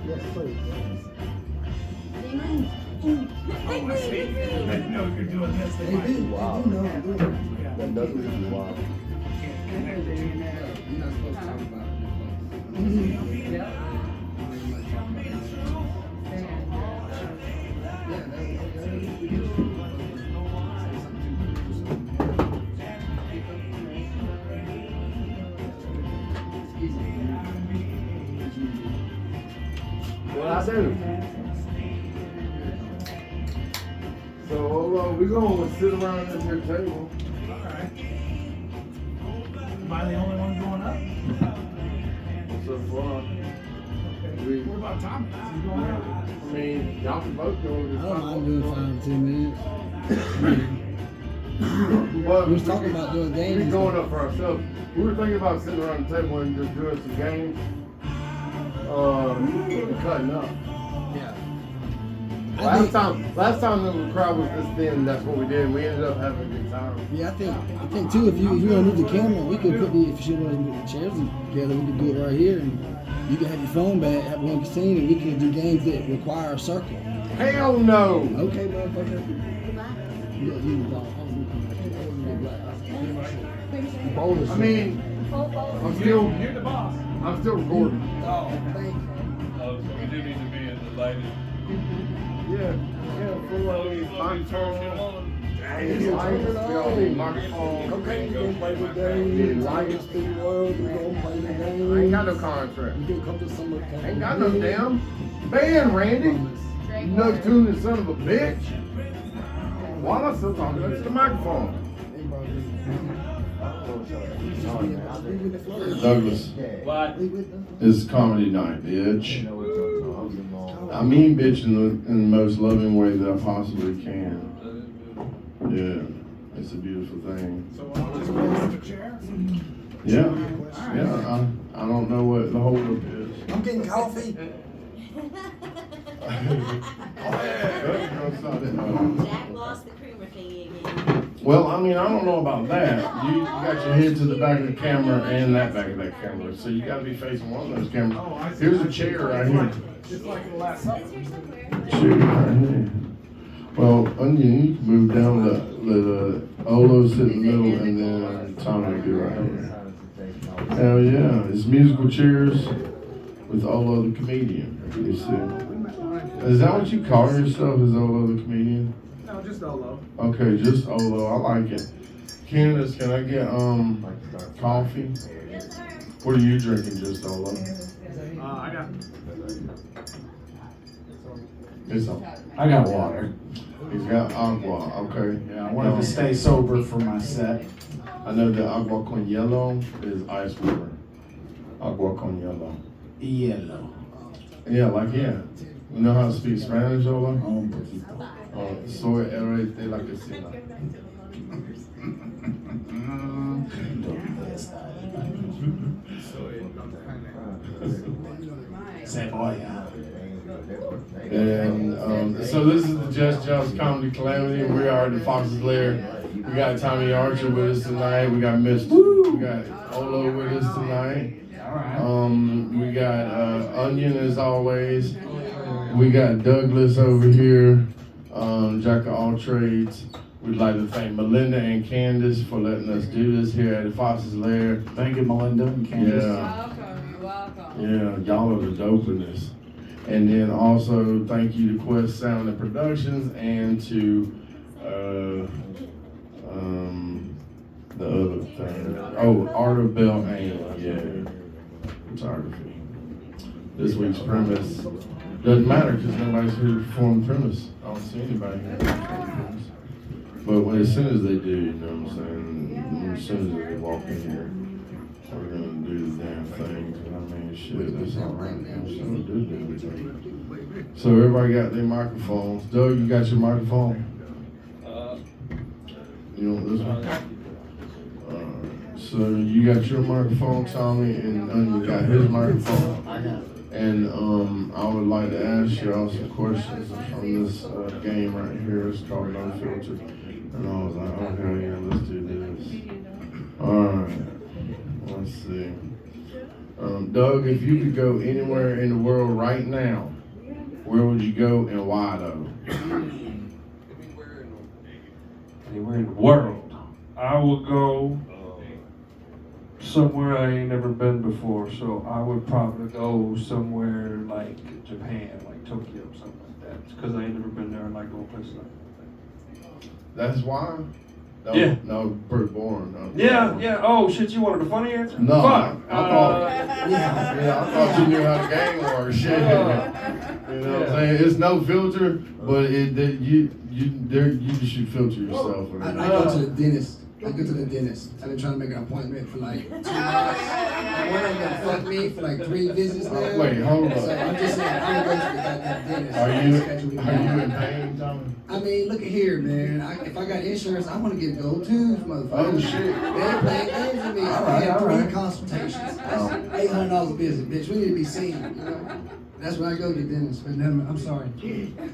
Yes, please. Oh, I see. They know you're doing this. They do. Wow. They do know I'm doing it. That doesn't be wild. Can't connect the two. You're not supposed to talk about What I do? So hold on, we're gonna sit around at your table. Alright. Am I the only one going up? So far, we, What about Tommy? Is he going up? I mean, y'all can both go. I don't mind doing 5 to 10 minutes. Well, We was talking about doing games. We going up for ourselves. We were thinking about sitting around the table and just doing some games. And cutting up. Yeah. Last time the crowd was this thin, that's what we did. We ended up having a good time. Yeah, I think too. If you want to move the camera, we could put if you want to put the chairs together, we could do it right here, and you can have your phone back, have one scene, and we can do games that require a circle. Hell no! Okay, motherfucker. Bonus. I mean, You're the boss. I'm still recording. Oh, thank you. Oh, so we do need to be in the lighted. Yeah, full of microphone. Hey, lights, we all need microphones. Okay, we're gonna play the game. Lions to the world. We're gonna play the game. I ain't got no contract. We can come to summer camp. Ain't got no damn band, Randy. No tuning son of a bitch. While I'm still talking to the microphone. Douglas, What? it's comedy night, bitch. I mean bitch in the most loving way that I possibly can. Yeah, it's a beautiful thing. So I'll just roll up a chair. Yeah. I don't know what the hold up is. I'm getting coffee. Jack lost the creamer thingy again. Well, I mean, I don't know about that. You got your head to the back of the camera and that back of that camera, so you got to be facing one of those cameras. Here's a chair right here. Just like the last supper. It's here somewhere. Chair right here. Well, Onion, you can move down the Olo sit in the middle, and then Tommy will be right here. Hell yeah, it's musical chairs with Olo the comedian. You see. Is that what you call yourself, is Olo the comedian? No, just Olo. Okay, just Olo. I like it. Candace, can I get coffee? What are you drinking, just Olo? I got. It's all. I got water. He's got agua. Okay. Yeah, I wanted to stay sober for my set. I know that agua con hielo is ice water. Agua con hielo. Yellow. Yeah. You know how to speak Spanish, Olo? Un poquito. Soy de la cocina. Cebolla. And so this is the Jest Joust Comedy Calamity, and we are at the Fox's Lair. We got Tommy Archer with us tonight. We got we got Olo with us tonight. We got Onion as always. We got Douglas over here, jack of all trades. We'd like to thank Melinda and Candace for letting us do this here at the Fox's Lair. Thank you, Melinda and Candace. Welcome, you're welcome. Yeah, y'all are the dopeness. And then also thank you to Quest Sound and Productions and to the other thing. Art of Bell Aim, photography. This week's premise doesn't matter because nobody's here to perform the premise. I don't see anybody here to perform the premise. But as soon as they do, you know what I'm saying? As soon as they walk in here, we're gonna do the damn thing. I mean, shit, that's all right. So everybody got their microphones. Doug, you got your microphone? You want this one? So you got your microphone, Tommy, and you got his microphone. And I would like to ask y'all some questions from this game right here. It's called No Filter. And I was like, okay, yeah, let's do this. All right, let's see. Doug, if you could go anywhere in the world right now, where would you go and why though? Anywhere in the world. I would go somewhere I ain't never been before, so I would probably go somewhere like Japan, like Tokyo, something like that. Because I ain't never been there and I like going places like that. That's why? No, Yeah. No, pretty boring. No, Yeah. Oh shit, you wanted a funny answer? No, Fuck. I thought I thought you knew how the game works. Shit. You know what I'm saying? It's no filter, but you just should filter yourself. I go to the dentist. I've been trying to make an appointment for like 2 months. One of them fucked me for like 3 visits now. Wait, hold So up. I'm just saying, I'm gonna go to the goddamn dentist. Are you in pain, Tommy? I mean, look at here, man. If I got insurance, I want to get gold tooth, motherfucker. Oh, shit. They ain't playing games with me. I had 3 consultations. That's $800 a visit, bitch. We need to be seen, you know? That's when I go to the dentist. But never, I'm sorry.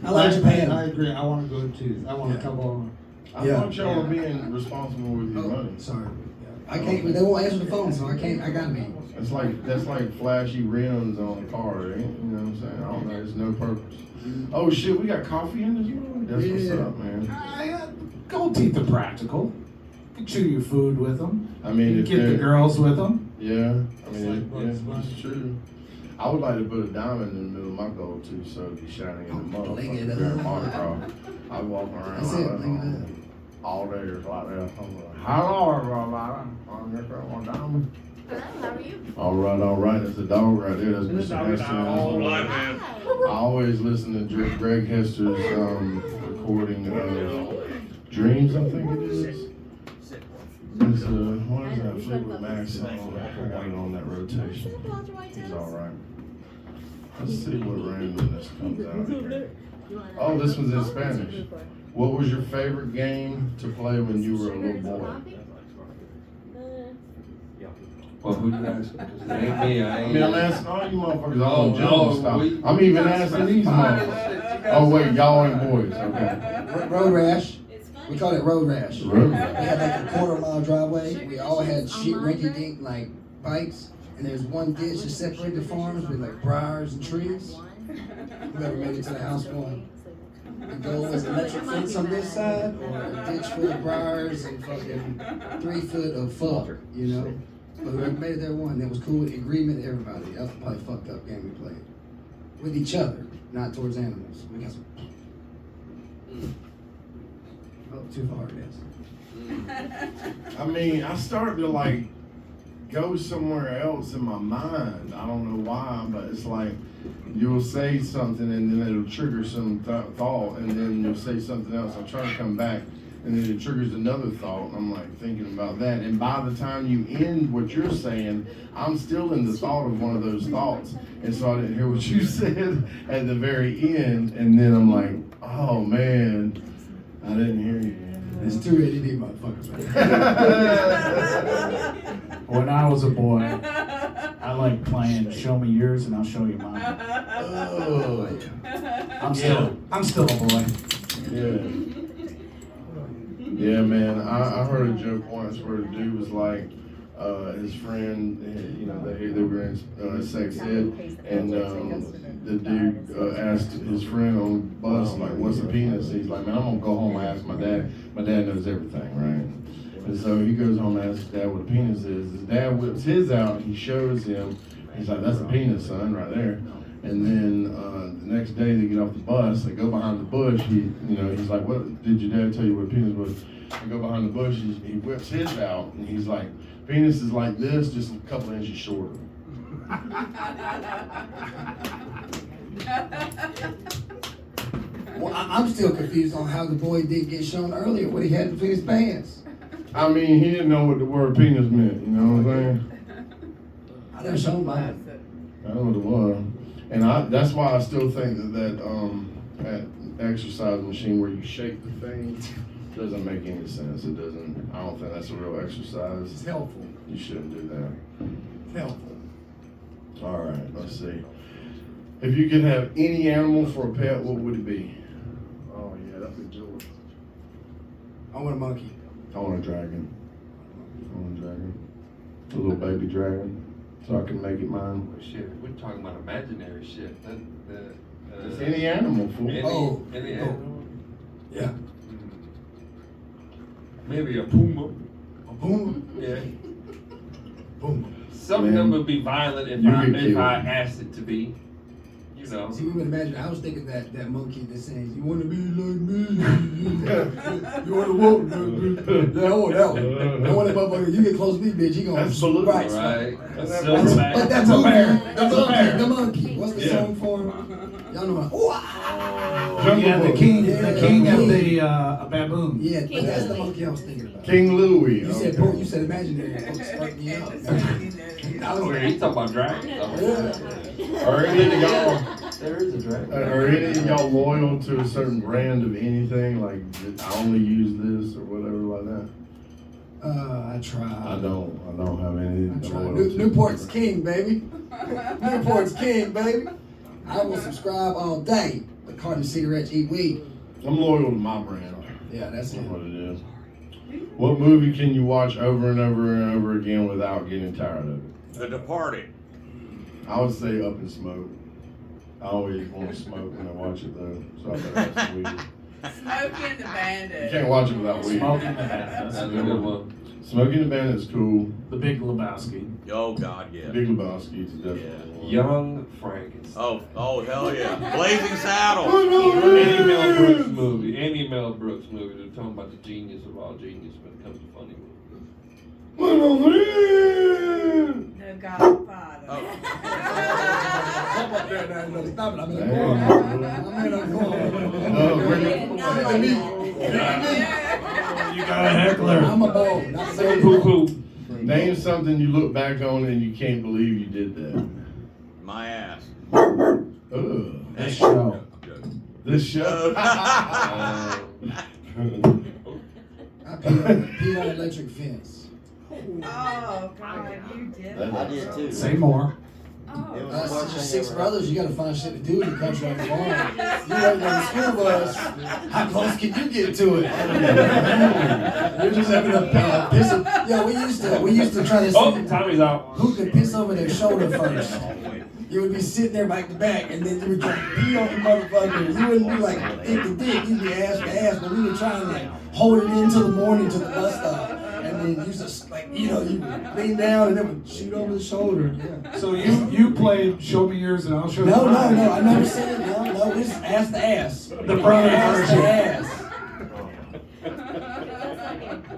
I like Japan. I agree. I want to go too. I want a couple. I thought y'all were being responsible with your money. Sorry. I can't. They won't answer the phone, so I can't. I gotta be. That's like flashy rims on a car, ain't? You know what I'm saying? I don't know. There's no purpose. Oh shit, we got coffee in this room. That's what's up, man. Gold teeth are practical. You can chew your food with them. I mean, You if can get the they're- girls with them. Yeah, I mean, it's true. I would like to put a diamond in the middle of my gold tooth so it'd be shining in the Bling it motherfucker. up. Mardi Gras. I walk around That's it, like bling it that all day just like that. I'm like, hello, everybody. I'm just got one diamond. Hello, how are you? All right. That's the dog right there. That's Mr. Hester. I always listen to Greg Hester's recording of Dreams, I think it is. It's what is that Fleetwood Mac song? I'm waiting on that rotation. He's all right. Let's see what randomness comes out here. Oh, this one's in Spanish. What was your favorite game to play when you were a little boy? Well, who you asking? Because it ain't me. I mean, I'm asking all you motherfuckers. Oh, Oh, Joe, stop. I'm even asking these motherfuckers. Oh, wait, y'all ain't boys. Okay. Road rash. We call it road rash. Road We had like a quarter-mile driveway. We all had shit rinky-dink like bikes, and there's one ditch that separated the farms with like briars and trees. Whoever made it to the house going. The goal was electric fence on this side, or a ditch full of briars and fucking 3 foot of fuck, you know? But whoever made it there won. That was cool with the agreement of everybody. That was probably a fucked up game we played. With each other, not towards animals. We got some. Oh, too far, yes. I mean, I started to like go somewhere else in my mind. I don't know why, but it's like you'll say something and then it'll trigger some thought, and then you'll say something else. I'll try to come back, and then it triggers another thought, and I'm like thinking about that. And by the time you end what you're saying, I'm still in the thought of one of those thoughts, and so I didn't hear what you said at the very end, and then I'm like, oh man, I didn't hear you. It's too ready to motherfuckers, man. When I was a boy, I liked playing Show Me Yours and I'll Show You Mine. Oh, I'm still a boy. yeah. Yeah, man. I heard a joke once where the dude was like, his friend, you know, they were in sex ed, and the dude asked his friend on the bus, like, what's a penis? He's like, man, I'm gonna go home and ask my dad. My dad knows everything, right? And so he goes home and asks his dad what a penis is. His dad whips his out, he shows him. He's like, that's a penis, son, right there. And then the next day they get off the bus, they go behind the bush. He's like, what did your dad tell you what a penis was? They go behind the bush, he whips his out, and he's like, penis is like this, just a couple inches shorter. Well, I'm still confused on how the boy did get shown earlier what he had between his pants. I mean, he didn't know what the word penis meant, you know what I'm saying? I done shown mine. I know what it was. And that's why I still think that exercise machine where you shake the thing doesn't make any sense. It doesn't, I don't think that's a real exercise. It's helpful. You shouldn't do that. It's helpful. All right, let's see. If you could have any animal for a pet, what would it be? Oh yeah, that's a good one. I want a monkey. I want a dragon. I want a dragon. A little baby dragon. so I can make it mine. Oh, shit, we're talking about imaginary shit. It's any animal, fool. Any animal. Yeah. Maybe a puma. A boom. Yeah. Boom. Something Man, that would be violent if you I get if killed. I asked it to be. You know. See, we would imagine. I was thinking that monkey that says, "You want to be like me? You want to walk like me? Yeah, I want that one. I want that motherfucker. You get close to me, bitch. You gonna That's balloon, right. Right. A That's- silverback. But that a movie, bear. the That's a monkey, bear. the monkey. What's the Yeah. song for him? Y'all know what? Oh, Yeah, the king of King. the baboon. yeah, but that's the monkey I was thinking about. King Louis. You said okay. you said imaginary. That fucked me up. I was Okay, you talking about dragons? Yeah. Are any of y'all? There is a dragon. Are any of y'all loyal to a certain brand of anything? Like, I only use this or whatever like that? I tried. I don't have any I tried. loyalty. Newport's king, baby. Newport's king, baby. I will subscribe all day. But carton of cigarettes, eat weed. I'm loyal to my brand. Yeah, that's That's it. what it is. What movie can you watch over and over and over again without getting tired of it? The Departed. I would say Up in Smoke. I always want to smoke when I watch it though, so I better have some weed. Smoking the You Bandit. can't watch it without weed. Smoking the Bandit. That's a good one. Smoking the Bandit's cool. The Big Lebowski. Oh God, yeah. Big Lebowski is definitely one. Young Frankenstein. Oh hell yeah. Blazing Saddles. Any Mel Brooks movie. Any Mel Brooks movie. They're talking about the genius of all genius when it comes to funny movies. The Godfather. Oh. Stop up there now. Stop it. I'm in the Damn. corner. I'm in the corner. You got a heckler. I'm a ball. Not Say saying poo poo. Name something you look back on and you can't believe you did that. My ass. Ugh. This show. This show. I peed on electric fence. Oh, God, you did. I did too. Say more. Oh, Since you're six brothers, you gotta find shit to do in the country on the farm. You waiting on the school bus. How close can you get to it? You're just having a piss. Yeah, we used to try to see Oh, Tommy's out. who could piss over their shoulder first. You would be sitting there back to back, and then you would try to pee on the motherfucker. You wouldn't be like dick to dick, you'd be ass to ass, but we would try and like hold it in till the morning to the bus stop. And then you just like, you would lean down and it would shoot over the shoulder. Yeah. So you played Show Me Yours and I'll Show You No, Mine. I never said it. No, it's ass to ass. The brother Ass version. to ass.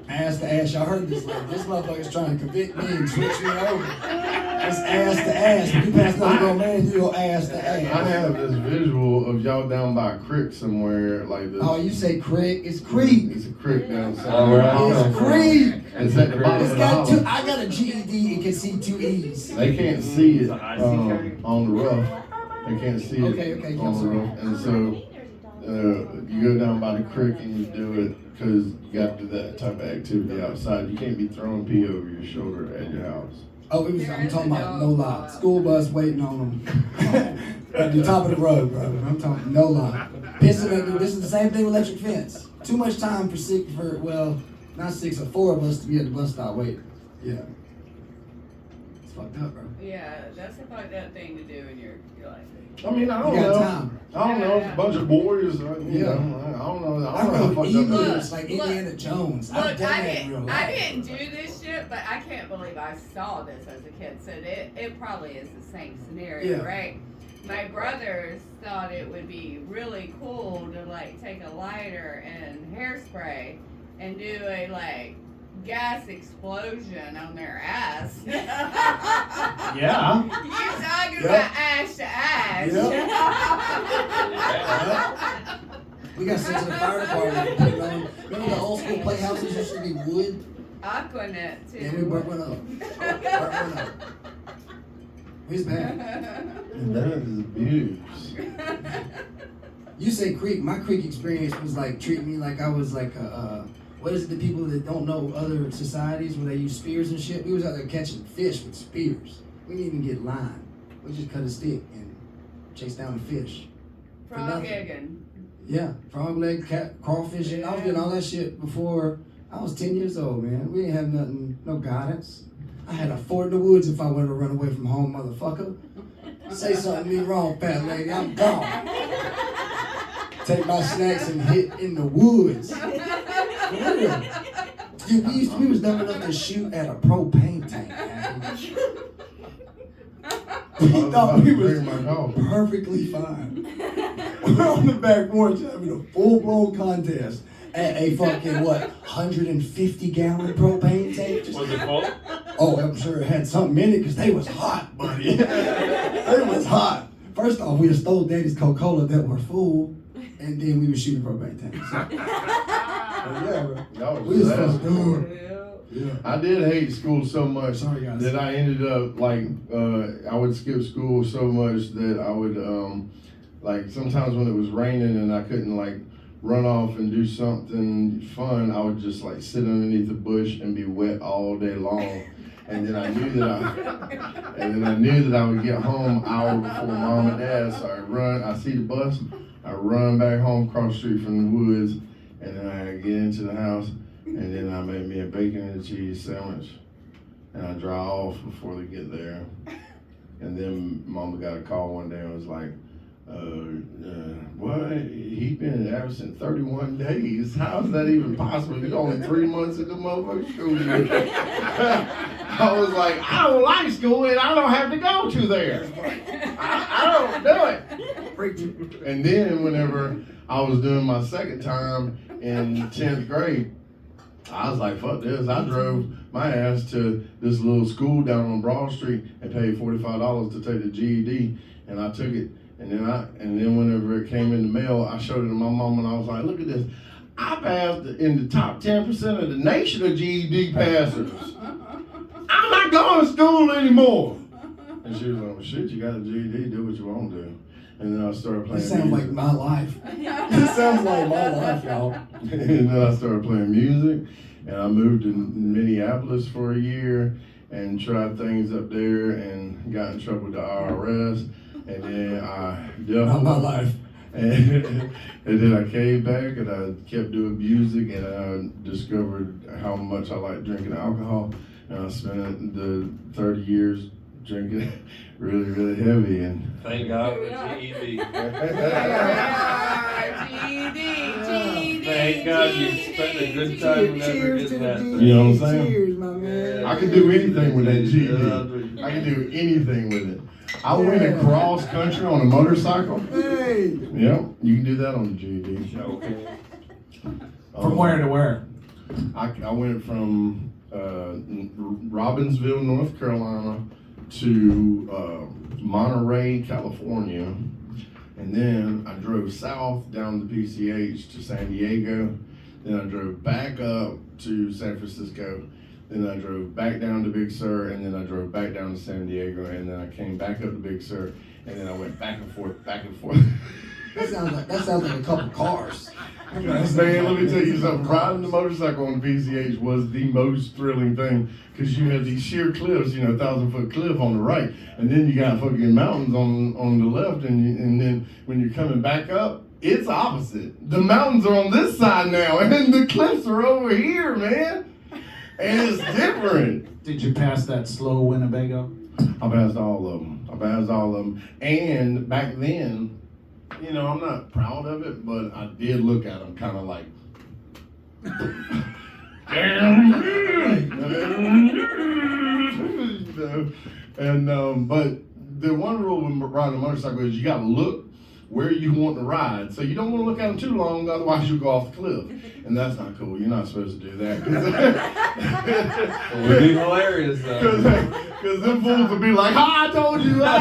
Ass to ass. Y'all heard this? Like, this motherfucker's trying to convict me and switch me over. It's ass to ass. When you pass another grown man, you go ass to I ass. have this visual of y'all down by a creek somewhere like this. Oh, you say creek? It's creek. It's a creek down Oh, somewhere. right. It's creek. It's at the bottom It's of the got two. house. I got a GED and can see two E's. They can't see it It's an IC on the rough. They can't see it Okay, on the counsel. rough. And so you go down by the creek and you do it because you got to do that type of activity outside. You can't be throwing pee over your shoulder at your house. Oh, I'm talking about no lie. School bus waiting on them at the top of the road, bro. I'm talking no lie. Pissing at this is the same thing with electric fence. Too much time not 6 or 4 of us to be at the bus stop waiting. Yeah. It's fucked up, bro. yeah, that's a fucked up thing to do in your life. I mean, I don't You got know. time. I don't know. It's a bunch of boys. You know, I don't know. I don't know how rode fucked up eagles that is. like Look, Indiana Jones. I've Look, done that in real I life. didn't do this shit, but I can't believe I saw this as a kid. So it probably is the same scenario, Yeah. right? My brothers thought it would be really cool to like take a lighter and hairspray and do a like gas explosion on their ass. Yeah. You talking Yeah. about ash to ash? We got sent to the fire department. Put it on. Remember the old school playhouses used to be wood? Aquanet too. Yeah, we burnt one up. Burnt one up. It's bad. That is abuse. You say creek. My creek experience was like treating me like I was like what is it, the people that don't know other societies where they use spears and shit? We was out there catching fish with spears. We didn't even get line. We just cut a stick and chase down the fish. For Frog nothing. egging. Yeah, frog leg, crawfish, and I was doing all that shit before I was 10 years old, man. We didn't have nothing, no guidance. I had a fort in the woods if I wanted to run away from home, motherfucker. Say something to me wrong, fat lady, I'm gone. Take my snacks and hit in the woods. For real. Dude, we was dumb enough to shoot at a propane tank, man. We thought we was perfectly fine. We're on the back porch having a full-blown contest at a fucking, 150-gallon propane tank? Was it full? Oh, I'm sure it had something in it because they was hot, buddy. They was hot. First off, we had stole Daddy's Coca-Cola that were full, and then we were shooting propane tanks. Yeah, bro. We was fucked up. Yeah. I did hate school so much Sorry, guys. that I ended up I would skip school so much that I would sometimes when it was raining and I couldn't run off and do something fun, I would just sit underneath the bush and be wet all day long. And then I knew that I would get home an hour before Mom and Dad, so I see the bus, I run back home across the street from the woods, and then I get into the house, and then I make me a bacon and cheese sandwich, and I dry off before they get there. And then Mama got a call one day and was like, what? He been absent 31 days. How is that even possible? He's only 3 months into motherfucking school year. I was like, I don't like school and I don't have to go to there. I don't do it. And then whenever I was doing my second time in 10th grade, I was like, fuck this. I drove my ass to this little school down on Broad Street and paid $45 to take the GED, and I took it. And then whenever it came in the mail, I showed it to my mom and I was like, look at this. I passed in the top 10% of the nation of GED passers. I'm not going to school anymore. And she was like, well, shit, you got a GED, do what you want to do. And then I started playing This sounds like my life. This sounds like my life, y'all. And then I started playing music, and I moved to Minneapolis for a year and tried things up there and got in trouble with the IRS. And then I Not my life. And then I came back and I kept doing music, and I discovered how much I like drinking alcohol. And I spent the 30 years drinking really, really heavy. And thank God for GED. GED. Thank God you spent a good time never getting that. You know what I'm saying? Cheers, my man. I could do anything with that GED. I could do anything with it. I went across country on a motorcycle. Hey. Yep, you can do that on the GED. Okay. From where to where? I went from Robbinsville, North Carolina to Monterey, California. And then I drove south down the PCH to San Diego. Then I drove back up to San Francisco. Then I drove back down to Big Sur, and then I drove back down to San Diego, and then I came back up to Big Sur, and then I went back and forth, back and forth. That sounds like a couple cars. Man, let me tell you something. Riding the motorcycle on the PCH was the most thrilling thing, because you have these sheer cliffs, 1,000-foot cliff on the right, and then you got fucking mountains on the left, and then when you're coming back up, it's opposite. The mountains are on this side now, and the cliffs are over here, man. And it's different. Did you pass that slow Winnebago? I passed all of them. And back then, I'm not proud of it, but I did look at them kind of like, and but the one rule when riding a motorcycle is you got to look where you want to ride. So you don't want to look at them too long, otherwise you'll go off the cliff. And that's not cool. You're not supposed to do that. It would be hilarious though. Because them fools will be like, I told you. I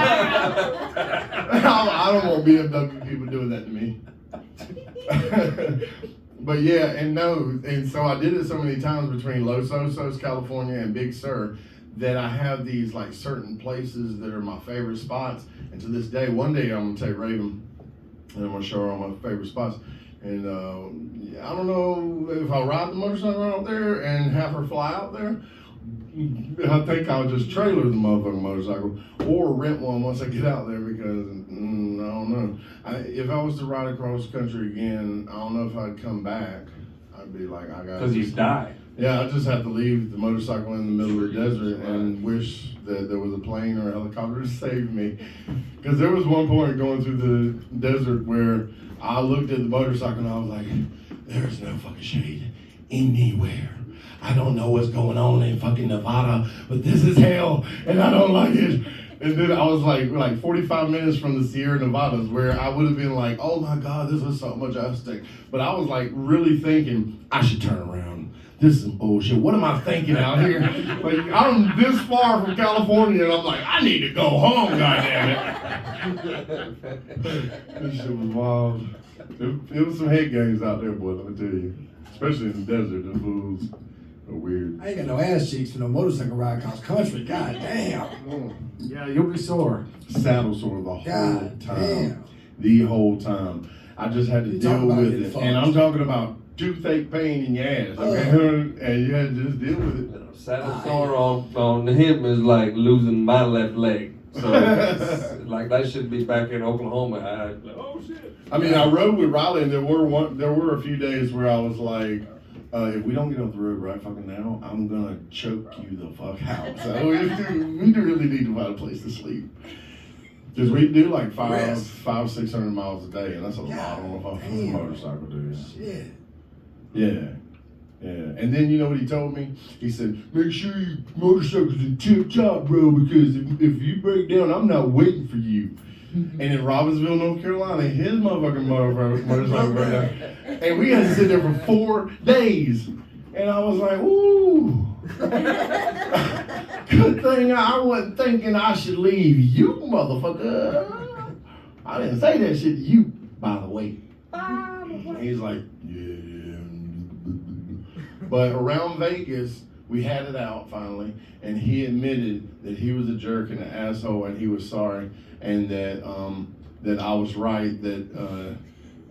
don't want BMW people doing that to me. But yeah, and so I did it so many times between Los Osos, California and Big Sur that I have these certain places that are my favorite spots. And to this day, one day I'm gonna take Raven and I'm gonna show her all my favorite spots. And I don't know if I'll ride the motorcycle out there and have her fly out there. I think I'll just trailer the motherfucking motorcycle or rent one once I get out there, because I don't know. If I was to ride across country again, I don't know if I'd come back. I'd be like, I got. Because you die. Yeah, I just had to leave the motorcycle in the middle of the desert and wish that there was a plane or a helicopter to save me. Because there was one point going through the desert where I looked at the motorcycle and I was like, there's no fucking shade anywhere. I don't know what's going on in fucking Nevada, but this is hell and I don't like it. And then I was like 45 minutes from the Sierra Nevadas where I would have been like, oh my God, this is so majestic. But I was like really thinking, I should turn around. This is some bullshit. What am I thinking out here? Like, I'm this far from California and I'm like, I need to go home, goddammit. This shit was wild. It was some head games out there, boy, let me tell you. Especially in the desert, the fools are weird. I ain't got no ass cheeks for no motorcycle ride across country. God damn. Yeah, you'll be sore. Saddle sore the whole God time. damn. The whole time. I just had to You deal talking about with getting it. fucked. And I'm talking about toothache pain in your ass. Okay? And you had to just deal with it. Saddle sore on the hip is like losing my left leg. So it's like that should be back in Oklahoma. Oh shit. I mean, I rode with Riley, and there were a few days where I was like, if we don't get off the road right fucking now, I'm gonna choke you the fuck out. So we do really need to find a place to sleep. Because we do like 600 miles a day, and that's a lot on a fucking motorcycle, dude. Shit. Yeah. Yeah. And then you know what he told me? He said, make sure your motorcycle's in tip top, bro, because if you break down, I'm not waiting for you. And in Robbinsville, North Carolina, his motherfucking motorcycle broke down. And we had to sit there for 4 days. And I was like, ooh. Good thing I wasn't thinking I should leave you, motherfucker. I didn't say that shit to you, by the way. And he's like, yeah. But around Vegas, we had it out finally, and he admitted that he was a jerk and an asshole, and he was sorry, and that that I was right, that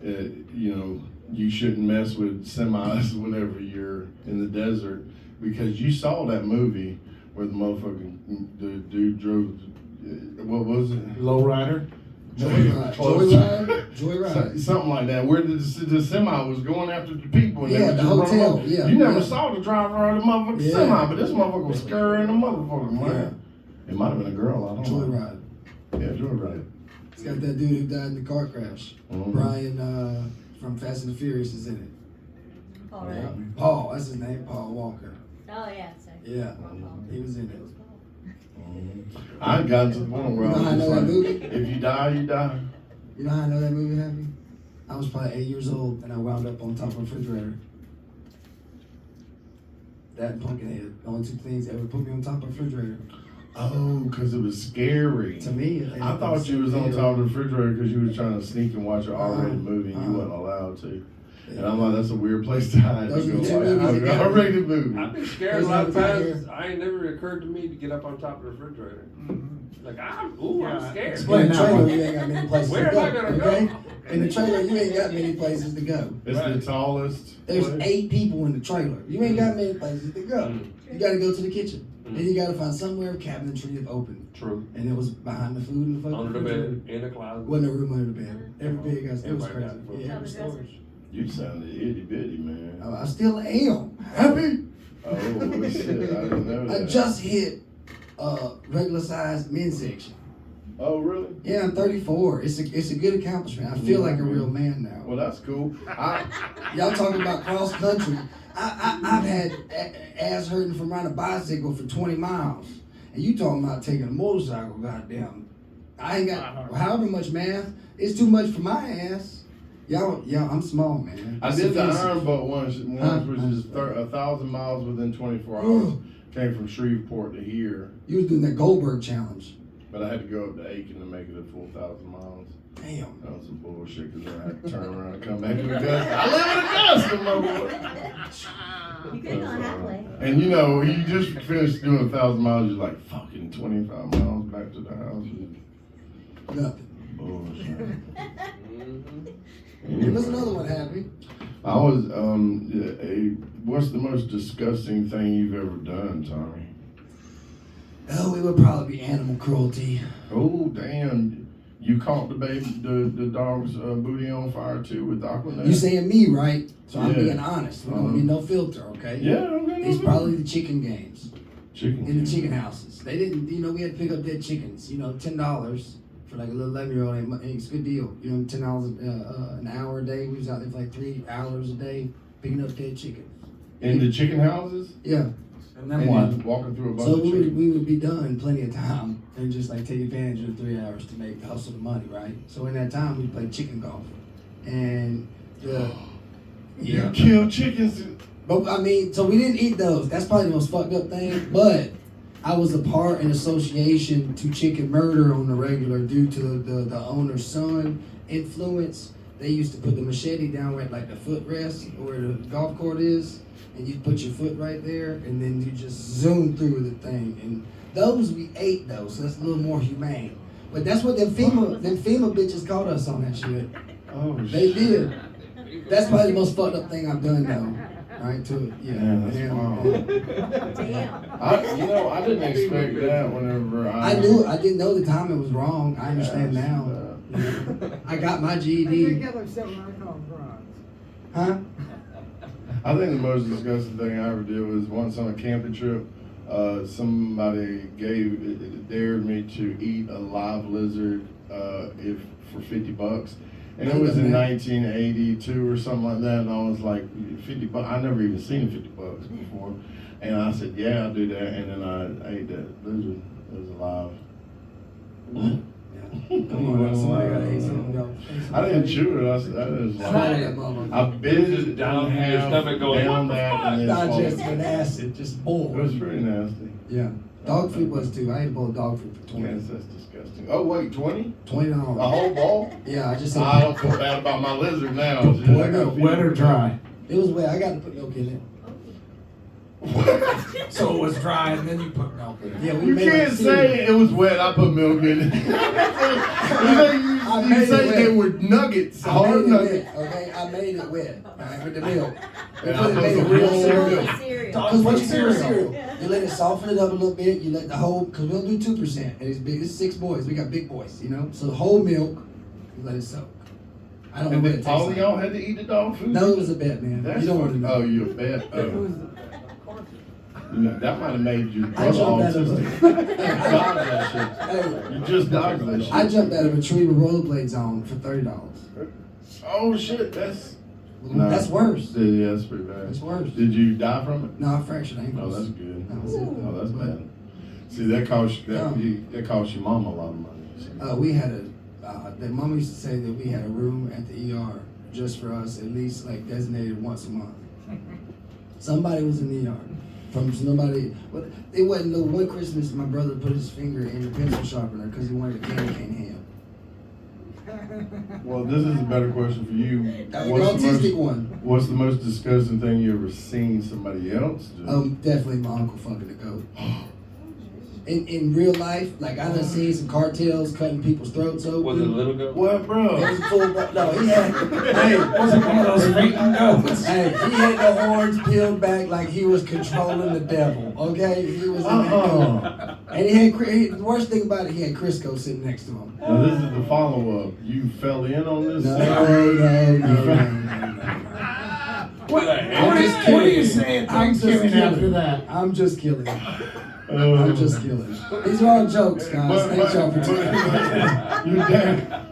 you know, you shouldn't mess with semis whenever you're in the desert, because you saw that movie where the dude drove, what was it? Lowrider? Joyride. Something like that, where the semi was going after the people. And Yeah, they were the just running hotel, over. yeah. You never Yeah. saw the driver of the motherfucking semi, but this motherfucker was scurrying the motherfucker, man. It might have been a girl, I don't know. Joyride. Yeah, Joyride. It's got that dude who died in the car crash. Mhm. Brian from Fast and the Furious is in it. All right. Paul, that's his name, Paul Walker. Oh, yeah. So. Yeah, he was in it. I had gotten to the point where You know how I I was know just that like, movie? if you die, you die. You know how I know that movie happened? I was probably 8 years old and I wound up on top of a refrigerator. That and Pumpkinhead, the only two things that ever put me on top of a refrigerator. Oh, because it was scary. To me, I thought you was on top of the refrigerator because you was trying to sneak and watch an R-rated movie and you wasn't allowed to. And I'm like, that's a weird place to hide. Those To are the two go watch movies an that got me. R-rated movie. I've been scared a lot of times. I ain't never occurred to me to get up on top of the refrigerator. Like, I'm scared. Explain In the that trailer, one. you ain't got many places Where to am I go. gonna Okay? go? In the trailer, you ain't got many places to go. It's the tallest. There's place. 8 people in the trailer. You ain't got many places to go. Mm. You got to go to the kitchen. Then you got to find somewhere cabinetry is open. True. And it was behind the food and the fucking Under the refrigerator. bed, in the closet. Wasn't a room under the bed. Every big house. It was Everybody crazy. got food. Yeah, it was storage. You sounded itty bitty, man. Oh, I still am. Happy. Oh, shit. I didn't know that. I just hit regular size men's section. Oh, really? Yeah, I'm 34. It's a good accomplishment. I feel like a real man now. Well, that's cool. Y'all talking about cross country. I've had ass hurting from riding a bicycle for 20 miles. And you talking about taking a motorcycle, goddamn. I ain't got however much math. It's too much for my ass. Y'all, I'm small, man. I did the Iron Boat once, which is 1,000 miles within 24 hours. Came from Shreveport to here, You was doing that Goldberg challenge. but I had to go up to Aiken to make it a full 1,000 miles. Damn. That was some bullshit because then I had to turn around and come back to Augusta. I live in Augusta, my boy. You could have gone halfway. And you know, you just finished doing 1,000 miles, you're like, fucking 25 miles back to the house. Nothing. Bullshit. Give us another one, Happy. I was, what's the most disgusting thing you've ever done, Tommy? Oh, it would probably be animal cruelty. Oh, damn. You caught the dog's booty on fire too with Aquanet. You saying me, right? So I'm Yeah. being honest. We're gonna be no filter, okay? Yeah, okay. It's probably the chicken games chicken. in the chicken houses. They didn't, we had to pick up dead chickens. $10 for like a little 11-year-old. And it's a good deal. $10 an hour a day. We was out there for like 3 hours a day picking up dead chickens. In the chicken houses? Yeah. And then what? Walking through a bunch So of chickens. we would be done plenty of time and just like take advantage of the 3 hours to make hustle the money, right? So in that time we played chicken golf, and You kill chickens. But I mean, so we didn't eat those. That's probably the most fucked up thing. But I was a part in association to chicken murder on the regular due to the owner's son influence. They used to put the machete down where like the footrest where the golf court is, and you put your foot right there, and then you just zoom through the thing. And those we ate those, so that's a little more humane. But that's what them FEMA bitches caught us on that shit. Oh, They did. That's probably the most fucked up thing I've done though. Right to it. Yeah. That's wild. Damn. I didn't expect that whenever I didn't know the timing was wrong. I understand now. I got my GED. Huh? I think the most disgusting thing I ever did was once on a camping trip. Somebody dared me to eat a live lizard for $50, and it was in 1982 or something like that. And I was like, $50. I never even seen $50 before, and I said, yeah, I'll do that. And then I ate that lizard. It was alive. Come on, somebody gotta eat something, yo. I didn't chew it. I just Swallow that motherfucker. I bit it down in your half, stomach going, down what the that, fuck? and then Digest swallowed. with acid, just boiled. It was pretty nasty. Yeah. Dog food was too. I ate a bowl of dog food for Yes, $20. that's disgusting. Oh wait, 20? $20. A whole bowl? Yeah, I just said I don't feel bad about my lizard now. Wet or dry? it was wet. I got to put milk in it. So it was dry and then you put milk in it. Yeah, we You made can't like cereal. say it was wet. I put milk in it. I you made it say wet. they were nuggets, I hard made it nuggets. wet, okay? I made it wet, all right, with the milk. And Because I it made put it some real real cereal. Cereal. Because what you do with cereal, you let it soften it up a little bit. You let the whole, because we don't do 2%. And it's big. It's 6 boys. We got big boys, So the whole milk, you let it soak. I don't know And what it then tastes all of like. y'all had to eat the dog food? No, it was a bet, man. That's You don't want to know. Oh, you a bet? Oh. That might have made you I jumped out of autistic. Dodge that shit. Hey, You just dodged that shit. I jumped out of a tree with rollerblades on for $30. Oh shit, that's That's worse. Yeah, that's pretty bad. That's worse. Did you die from it? No, I fractured Oh, ankles. that's good. That was it. Oh, that's bad. See, that cost that cost your mom a lot of money. See. We had the mom used to say that we had a room at the ER just for us, at least like designated once a month. Somebody was in the ER. From somebody, but it wasn't no one Christmas. My brother put his finger in the pencil sharpener because he wanted a candy cane ham. Well, this is a better question for you. The autistic one. What's the most disgusting thing you ever seen somebody else do? Definitely my uncle fucking the goat. In real life, like I done seen some cartels cutting people's throats open. Was it a little girl? What, bro? It was full. No, he had. Hey, Was it one of those fainting goats? Hey, he had the horns peeled back like he was controlling the devil. Okay, he was in that goat. And he had the worst thing about it, he had Crisco sitting next to him. Now this is the follow-up. You fell in on this? No. What are you saying? I'm just Thanksgiving kidding. after that. I'm just killing. I'm just killing. These are all jokes, guys. Thank y'all for tuning in.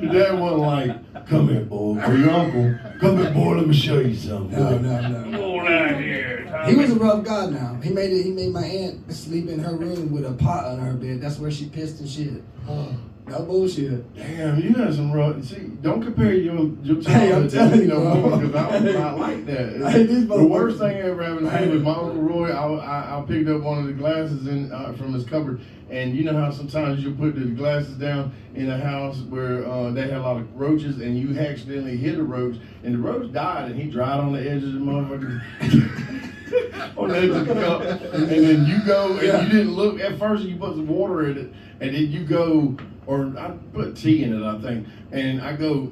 Your dad wasn't like, come here, boy, or your uncle, come here, boy, let me show you something. No. Go down here. He was a rough guy now. He made my aunt sleep in her room with a pot on her bed. That's where she pissed and shit. No bullshit. Damn, you had some rough. See, don't compare your Hey, I'm childhood to telling me you, no more, bro. because I'm not like that. Hey, these The worst thing ever happened to me was my Uncle Roy. I picked up one of the glasses from his cupboard, and you know how sometimes you put the glasses down in a house where they had a lot of roaches, and you accidentally hit a roach, and the roach died, and he dried on the edge of the motherfucker. On the edge of the cup, and then you go, and you didn't look at first. You put some water in it, and then you go, or I put tea in it, I think, and I go,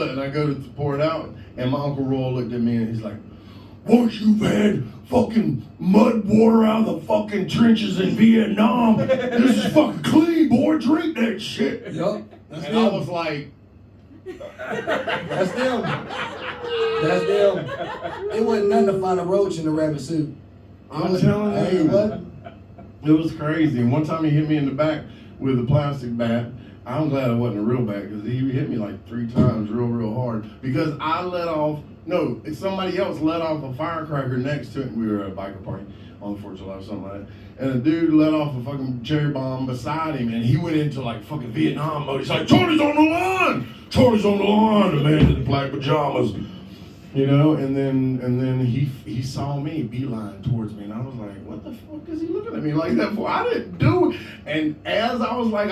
and I go to pour it out, and my Uncle Roy looked at me, and he's like, once you've had fucking mud water out of the fucking trenches in Vietnam, this is fucking clean, boy. Drink that shit. Yup. That's And I them. was like, That's them. That's them. It wasn't nothing to find a roach in a rabbit suit. I'm telling Hey, you, what? it was crazy. And one time he hit me in the back with a plastic bat. I'm glad it wasn't a real bat because he hit me like 3 times real hard because I let off, no, somebody else let off a firecracker next to it. We were at a biker party on 4th of July or something like that. And a dude let off a fucking cherry bomb beside him and he went into like fucking Vietnam mode. He's like, Charlie's on the line! Charlie's on the line, the man in the black pajamas. You know, and then he saw me beeline towards me, and I was like, what the fuck is he looking at me like that for? I didn't do it. And as I was like,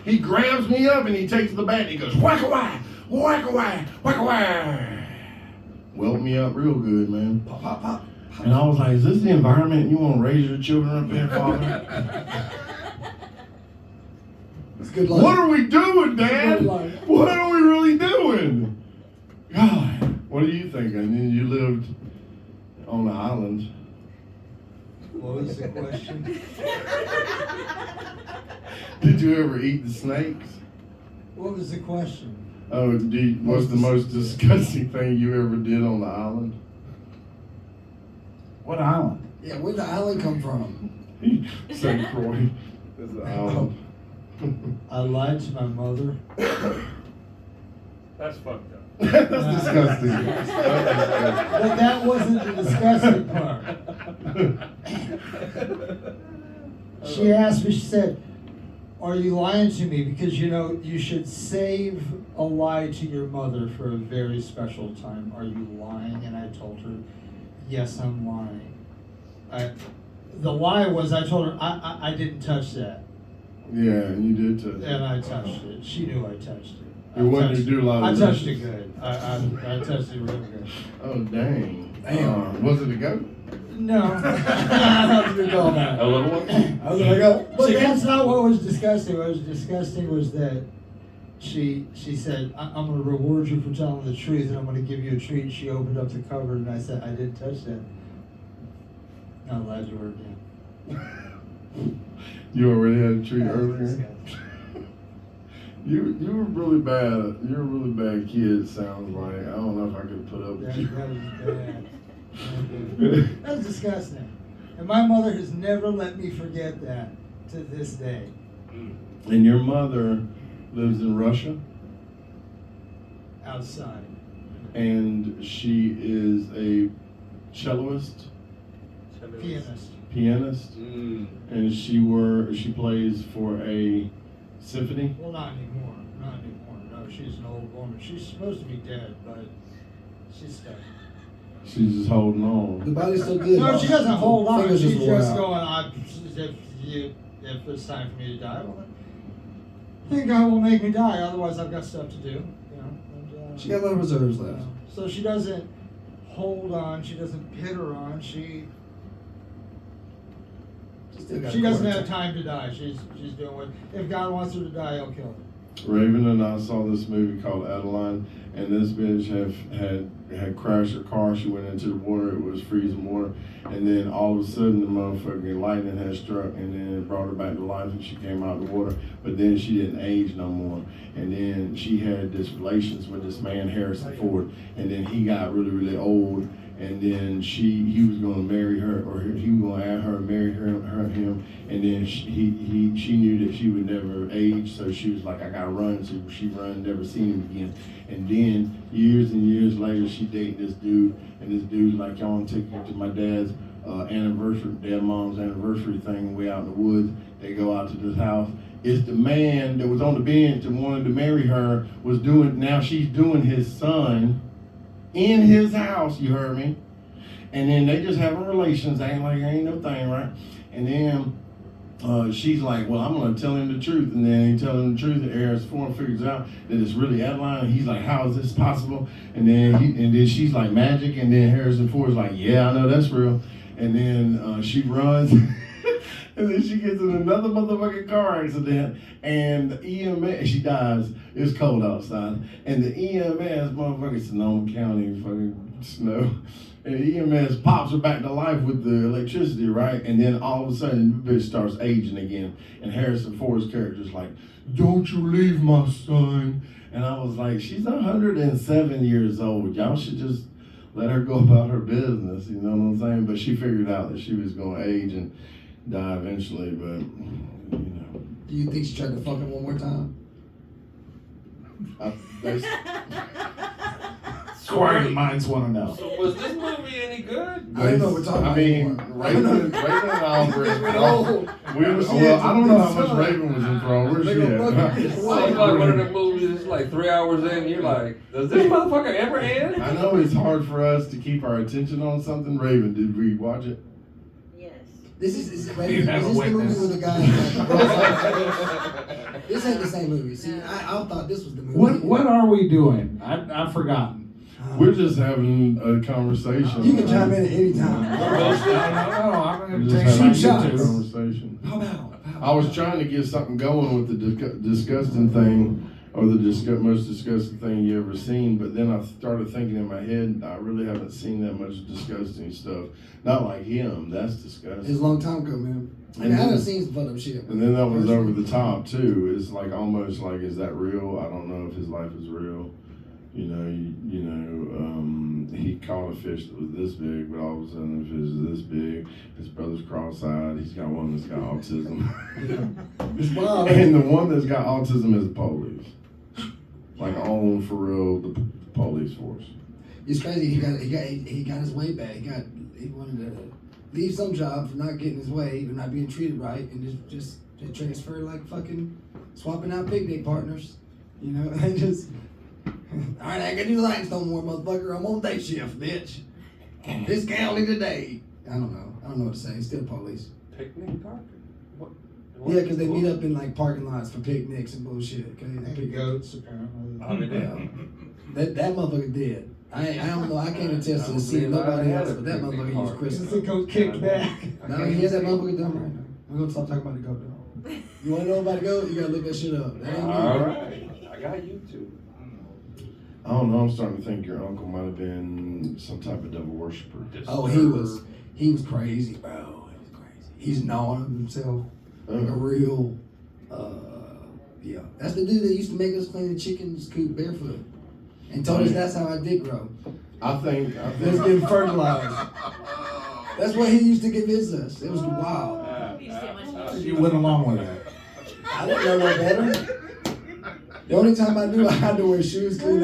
he grabs me up and he takes the bat and he goes, whack-a-whack, whack-a-whack, whack-a-whack. Welt me up real good, man. Pop, pop, pop. And I was like, is this the environment you want to raise your children up in, Father? It's good life. What are we doing, Dad? Good life. What are we really doing? God. What are you thinking? You lived on the island. What was the question? Did you ever eat the snakes? What was the question? Oh, what's the most disgusting thing you ever did on the island? What island? Yeah, where'd the island come from? St. Croix. That's the island. I lied to my mother. That's fucked up. That's disgusting. But that wasn't the disgusting part. She asked me, she said, are you lying to me? Because you know, you should save a lie to your mother for a very special time. Are you lying? And I told her, yes, I'm lying. The lie was I told her I didn't touch that. Yeah, and you did touch it. And I touched it. She knew I touched it. It wasn't to do a lot of I touched it dishes. good. I touched it real good. Oh, dang. Damn. Was it a goat? No. I was gonna call that. A little one? I was like, oh, But that's not what was disgusting. What was disgusting was that she said, I'm going to reward you for telling the truth and I'm going to give you a treat. She opened up the cupboard and I said, I didn't touch that. Not allowed to her again. You already had a treat That was earlier? disgusting. You were really bad. You're a really bad kid, sounds like. I don't know if I could put up with That you. was bad. That was disgusting. And my mother has never let me forget that to this day. And your mother lives in Russia, Outside. and she is a celloist, Pianist. and she plays for a symphony. Well, not anymore. Not anymore. No, she's an old woman. She's supposed to be dead, but she's stuck. She's just holding the on. body's so good. No, she doesn't hold on. Fingers She's wore just out. going, if it's time for me to die, well, then God will make me die. Otherwise, I've got stuff to do. You know. And, She got a lot of reserves you left. know. So she doesn't hold on. She doesn't pitter on. She Still got she a doesn't quarter have time to die. She's doing what. If God wants her to die, He'll kill her. Raven and I saw this movie called Adeline, and this bitch had crashed her car. She went into the water. It was freezing water, and then all of a sudden the motherfucking lightning had struck, and then it brought her back to life, and she came out of the water. But then she didn't age no more, and then she had this relations with this man Harrison Ford, and then he got really old, and then he was gonna marry her, or he was gonna ask her to marry him, and then she knew that she would never age, so she was like, I gotta run. So she run, never seen him again. And then years and years later, she dated this dude, and this dude's like, y'all wanna take you to my dad's mom's anniversary thing way out in the woods. They go out to this house. It's the man that was on the bench that wanted to marry her now she's doing his son in his house, you heard me? And then they just having relations, ain't like ain't no thing, right? And then she's like, well, I'm gonna tell him the truth. And then he tells him the truth, and Harrison Ford figures out that it's really Adeline, and he's like, how is this possible? And then she's like, magic, and then Harrison Ford's like, yeah, I know that's real. And then she runs, and then she gets in another motherfucking car accident, and the EMS, she dies. It's cold outside, and the EMS, motherfucking Sonoma County, fucking snow. And EMS pops her back to life with the electricity, right? And then all of a sudden, the bitch starts aging again. And Harrison Ford's character's like, "Don't you leave my son." And I was like, she's 107 years old. Y'all should just let her go about her business, you know what I'm saying? But she figured out that she was going to age and die eventually, but, you know. Do you think she tried to fuck him one more time? Squire minds want to know. So was this movie any good? I don't know what we're talking about anymore. Raven and Albert. Well, I don't know how much Raven was enthralled. Where's she at? Seems like one of the movies, it's like 3 hours in, you're like, does this motherfucker ever end? I know it's hard for us to keep our attention on something. Raven, did we watch it? Yes. This is the movie with the guy? This ain't the same movie. See, I thought this was the movie. What are we doing? I've forgotten. We're just having a conversation. You can chime in at any time. No, I'm We're going just to having take a some shots. conversation. How about? I was trying to get something going with the disgusting thing, or the most disgusting thing you ever seen, but then I started thinking in my head, I really haven't seen that much disgusting stuff. Not like him, that's disgusting. It's a long time ago, man. I mean, I done seen some fucked up shit. And then that was over the top too. It's like almost like, is that real? I don't know if his life is real. He caught a fish that was this big, but all of a sudden the fish is this big. His brother's cross-eyed. He's got one that's got autism. It's wild. And the one that's got autism is the police. Like on for real, the police force. It's crazy. He got his way back. He wanted to leave some job for not getting his way or not being treated right, and just transfer like fucking swapping out picnic partners. You know, and just. All right, I ain't gonna do lights no more, motherfucker. I'm on day shift, bitch. This county today. I don't know what to say. It's still police. Picnic park? What? Yeah, because they meet up in like parking lots for picnics and bullshit. Okay, And goats, apparently. I mean, that motherfucker did. I don't know. I can't attest to the scene of nobody else, but that motherfucker used Christmas. The goat kicked back. No, he had that motherfucker done right now. We're gonna stop talking about the goat though. You wanna know about the goat? You gotta look that shit up. That ain't me. all right. I got YouTube. I don't know, I'm starting to think your uncle might have been some type of devil worshiper. Oh, he was crazy, bro. He was crazy. He's gnawing on himself like a real, yeah. That's the dude that used to make us clean the chicken's coop barefoot and told us that's how our dick grow. I think Let's get fertilized. That's what he used to convince us. It was wild. You went along with that. I didn't know no better. The only time I knew I had to wear shoes clean,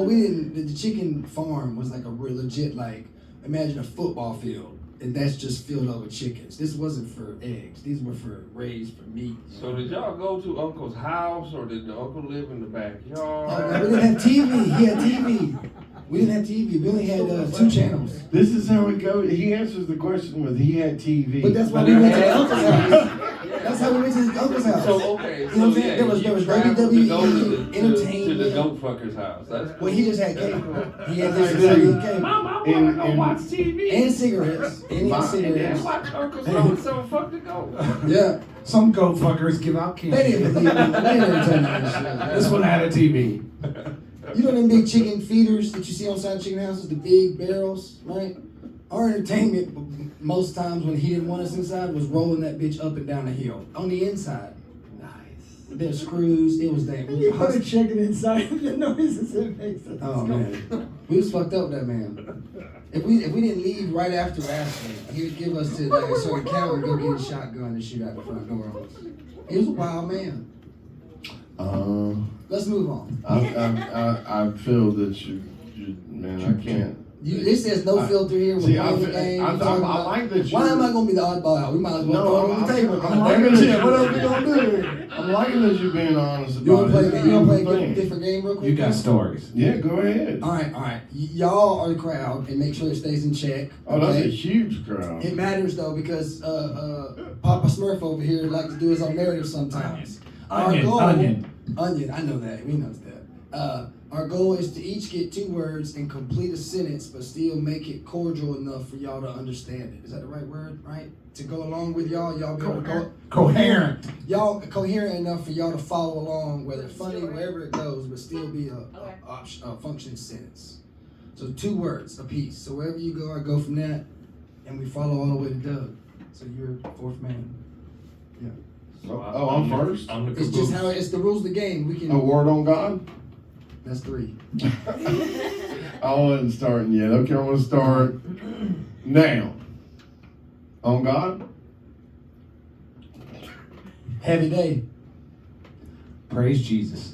we didn't. The chicken farm was like a real legit, like, imagine a football field, and that's just filled up with chickens. This wasn't for eggs. These were raised for meat. So did y'all go to Uncle's house, or did the uncle live in the backyard? Oh, no, we didn't have TV. He had TV. We didn't have TV. We only had 2 channels. this is how it goes. He answers the question with he had TV. But that's why we went to the uncle's house. That's how we went to his uncle's house. So okay, You know what I'm saying? There was traveled to go WWE to entertainment. the goat fucker's house. That's Well, he just had cable. He had Like, cable. Mom, I wanna go watch TV. And cigarettes. And he had And then cigarettes. watch Uncle so fuck the goat. Yeah. Some goat fuckers give out They candy. didn't believe me. They didn't tell me that shit. This one had a TV. You know them big chicken feeders that you see on side chicken houses, the big barrels, right? Our entertainment, most times when he didn't want us inside, was rolling that bitch up and down the hill. On the inside. Nice. There's screws, it was that. You put a chicken inside the noises it makes. Oh man. We was fucked up with that man. If we didn't leave right after Ashley, he would give us to like a certain count and go get a shotgun and shoot out the front door on us. He was a wild man. Let's move on. I feel that you man, I can't. This says no filter here. We're playing the game. I like that you. Why am I gonna be the oddball out? We might as well throw it on the table. I'm liking that. What else we gonna do here? I'm liking that you being honest You about wanna it. play a different game real quick? You got stories. Yeah, go ahead. All right. Y'all are the crowd, and make sure it stays in check. Oh, that's a okay? huge crowd. It matters though because Papa Smurf over here likes to do his own narrative sometimes. Onion. I know that. We know that. Our goal is to each get 2 words and complete a sentence, but still make it cordial enough for y'all to understand it. Is that the right word? Right? To go along with y'all be able to go. Coherent. Y'all coherent enough for y'all to follow along, whether funny, wherever it goes, but still be a functioning sentence. So 2 words apiece. So wherever you go, I go from that, and we follow all the way to Doug. So you're 4th man. Yeah. Oh, I'm first? I'm the It's just how caboose. it's the rules of the game. We can. A word on God? That's 3. I wasn't starting yet. Okay, I'm gonna start now. On God? Heavy day. Praise Jesus.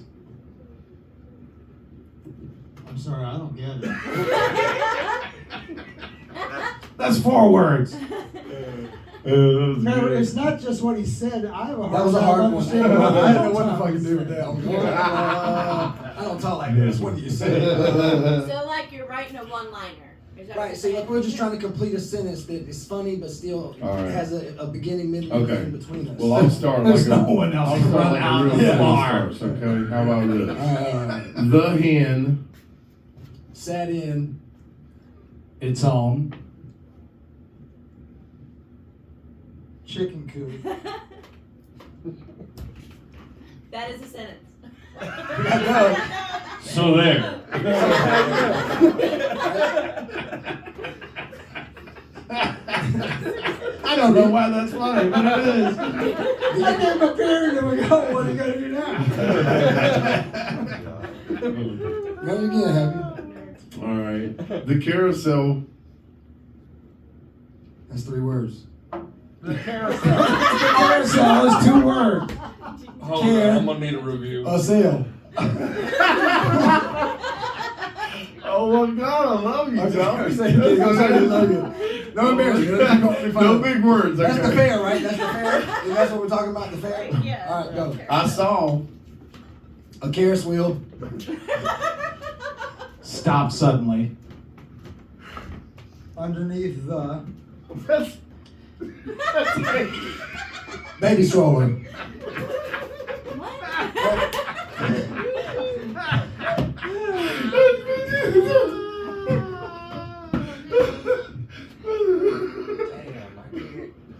I'm sorry, I don't get it. That's 4 words. No, it's not just what he said. I have a hard That was a time hard one. understanding I what didn't know what the time fuck to is. do with that. I don't talk like this. What do you say? So like you're writing a one-liner. Is that what Right, you're see, saying? like we're just trying to complete a sentence that is funny but still All right. has a beginning, middle, and Okay. end between us. Well, I'll start There's like no one else I'll to start run like out a real of the sentence bar. starts, okay? How about this? All right. The hen Sat in. Its own. Chicken coop. That is a sentence. So there. I don't know why that's funny, but it is. I gave him a period and we go, what are you going to do now? Run it again, Happy. All right. The carousel. That's 3 words. The carousel is 2 words. Hold Care. on, I'm gonna need a review. A sail. Oh my God, I love you, Tom. No embarrassment. No big words. That's Okay. the fair, right? That's the fair. Is that what we're talking about? The fair. Yeah. All right, go. I saw. A Ferris wheel. Stop suddenly. Underneath the. Baby stroller.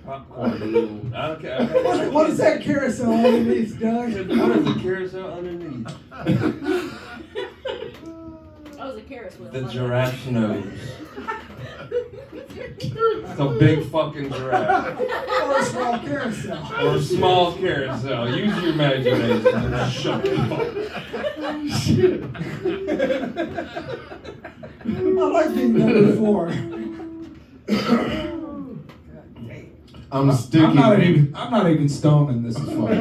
Popcorn balloon. Okay. What is that carousel underneath, Doug? What is the carousel underneath? That was a Ferris wheel. The giraffe's nose. It's a big fucking giraffe. Or a small carousel. Or a small carousel. Use your imagination. Shut the I like being number 4. I'm sticking. I'm not even stoned, and this is funny.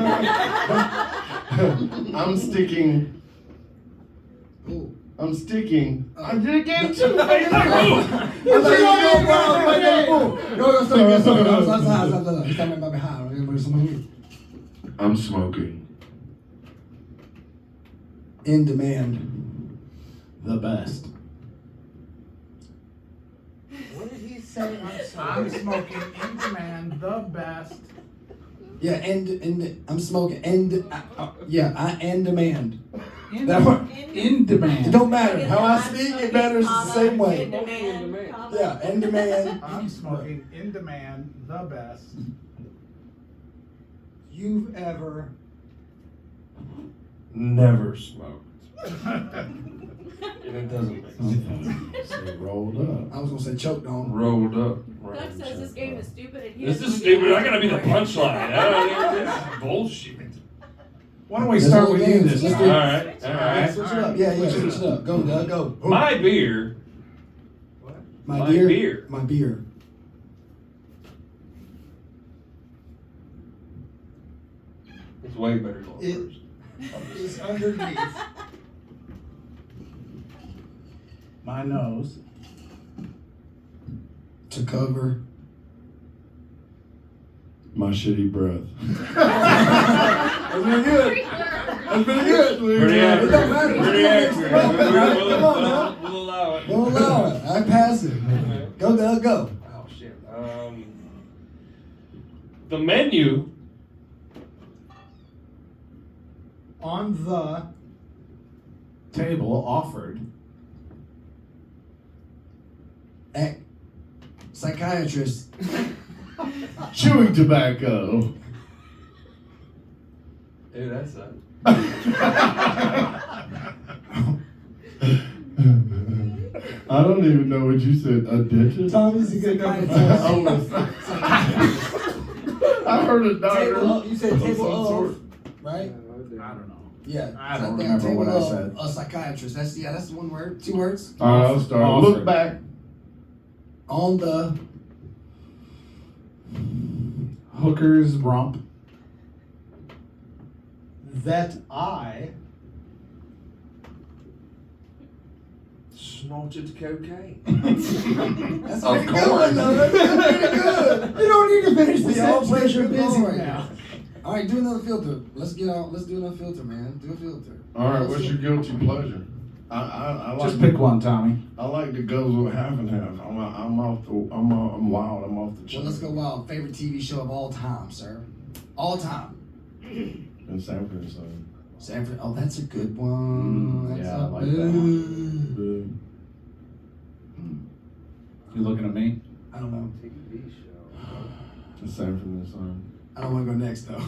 I'm sticking. Ooh. I'm sticking. I did it again too. I'm smoking. In demand. The best. What did he say? I'm smoking in demand, the best. Yeah, and I'm smoking. And I and demand. In, That one. in demand. It don't matter how I speak. It matters the same way. In demand. Yeah, and demand. I'm smoking in demand, the best. You've ever. Never smoked. And it doesn't make sense. Say rolled up. I was gonna say choked on. Rolled up. Doug says this game is stupid and he This doesn't is wanna be stupid. I on gotta be the it. punchline. I don't know. Bullshit. Why don't we There's start no with you games. this Let's time? do- Alright, alright. Switch it up. Yeah, switch it up. Go, Doug, go. My beer. My my beer. beer. My beer. It's way better going It- first. Is underneath. My nose. To cover. My shitty breath. That's really good. That's pretty good. Pretty It accurate. don't matter. Pretty accurate. Come on now. We'll allow it. Don't allow it. I pass it. Okay. Go, Doug, go. Oh shit. The menu. On the. Table offered. Psychiatrist. Chewing tobacco. Hey, that's a. I don't even know what you said. A dentist? Tommy's a good number I heard a doctor. You said of table some of, sort. right? I don't know. Yeah. I So don't think remember table what I of said. A psychiatrist. That's one word. 2 words. All right, I'll start. Offer. Look back. On the Hooker's rump. that I Snorted cocaine. That's a Of pretty good one, course. though. That's pretty good. You don't need to finish the We all sentence play because you're good busy ball right now. All right, do another filter. Let's do another filter, man. Do a filter. All right, what's your guilty pleasure? I like Just pick one, Tommy. I like to go with half and half. I'm wild. I'm off the Well, chain. let's go wild. Favorite TV show of all time, sir. All time. In San Francisco. Sanford. Oh, that's a good one. That's yeah, I a like that one. You looking at me? I don't know. In San Francisco. I don't want to go next though.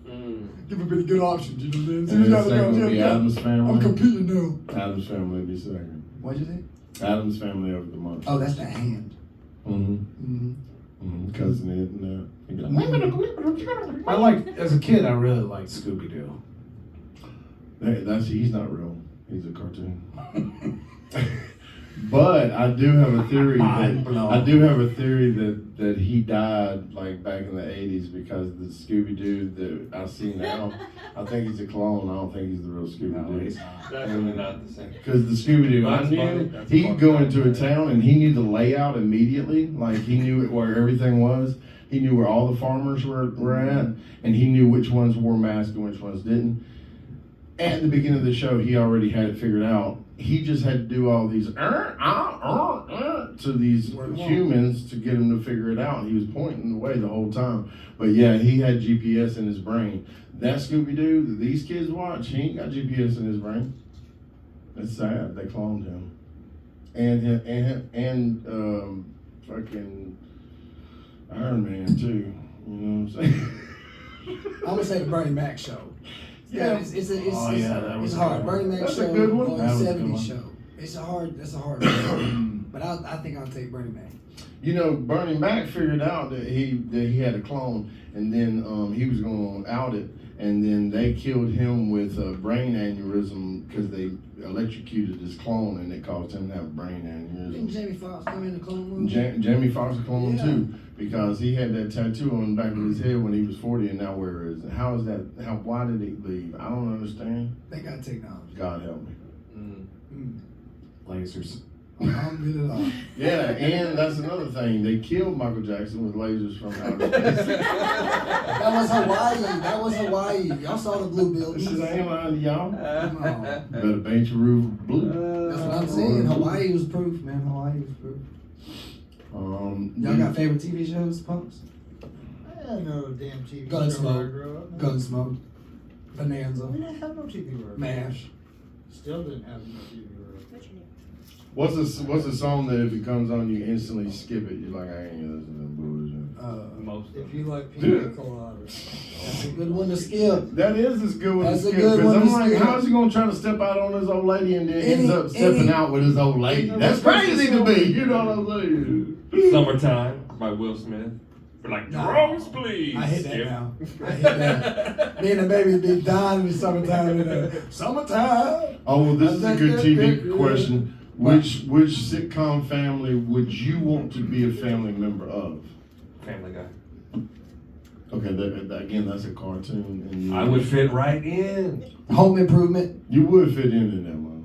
Mm. Give a pretty good option. You know what And I'm then saying? second would be Adam's Family. I'm competing now. Adam's Family would be second. What'd you say? Adam's Family over the month. Oh, that's the hand. Cousin Ed and that. I like, as a kid, I really liked Scooby Doo. He's not real. He's a cartoon. But I do have a theory that he died like back in the 80s because the Scooby Doo that I see now, I think he's a clone. I don't think he's the real Scooby Doo. Definitely not the same. Because the Scooby Doo I That's knew, funny. That's he funny. could go into a town and he knew the layout immediately. Like he knew where everything was. He knew where all the farmers were at, and he knew which ones wore masks and which ones didn't. At the beginning of the show, he already had it figured out. He just had to do all these to these humans to get him to figure it out. He was pointing the way the whole time. But yeah, he had GPS in his brain. That Scooby-Doo that these kids watch, he ain't got GPS in his brain. It's sad. They cloned him. And fucking Iron Man too. You know what I'm saying? I'm gonna say the Bernie Mac show. Yeah. that was hard. a good one. Bernie Mac That's a show good one. or That the was a good 70s one. show. That's a hard one. But I think I'll take Bernie Mac. You know, Bernie Mac figured out that he had a clone, and then he was going to out it, and then they killed him with a brain aneurysm because they electrocuted his clone, and it caused him to have a brain Didn't aneurysm. Jamie Foxx come in the clone movie? Jamie Foxx clone Yeah. too, because he had that tattoo on the back of his head when he was 40, and now where is it? How is that? Why did he leave? I don't understand. They got technology. God help me. Lasers. Alhamdulillah. Yeah, and that's another thing. They killed Michael Jackson with lasers from outer space. That was Hawaii. Y'all saw the blue This buildings. is ain't lying to y'all. Come on. Better paint your roof blue. That's what I'm saying. Hawaii was proof, man. Hawaii was proof. Y'all got favorite TV shows, Punks? I had no damn TV Gun show where I Smoke. grew up. Gunsmoke. Bonanza. I didn't have no TV where I MASH. Still didn't have no TV where What's a song that if it comes on you instantly skip it? You're like, I ain't listening to bullshit. Most if of you like Dude. pina colada. That's a good one to skip. That is as good one That's to a skip. good Because one I'm to like, skip. how's he gonna try to step out on his old lady and then ends up Any- stepping out with his old lady? That's crazy to me. You know what I'm saying? Summertime by Will Smith. For like, drums, please. I hit that Skip. now. I hit that. Me and the baby be dying in the summertime. Summertime. Oh, well, this is a good TV question. Which sitcom family would you want to be a family member of? Family Guy. Okay, again, that's a cartoon. And I would fit right in. Home Improvement. You would fit in that one.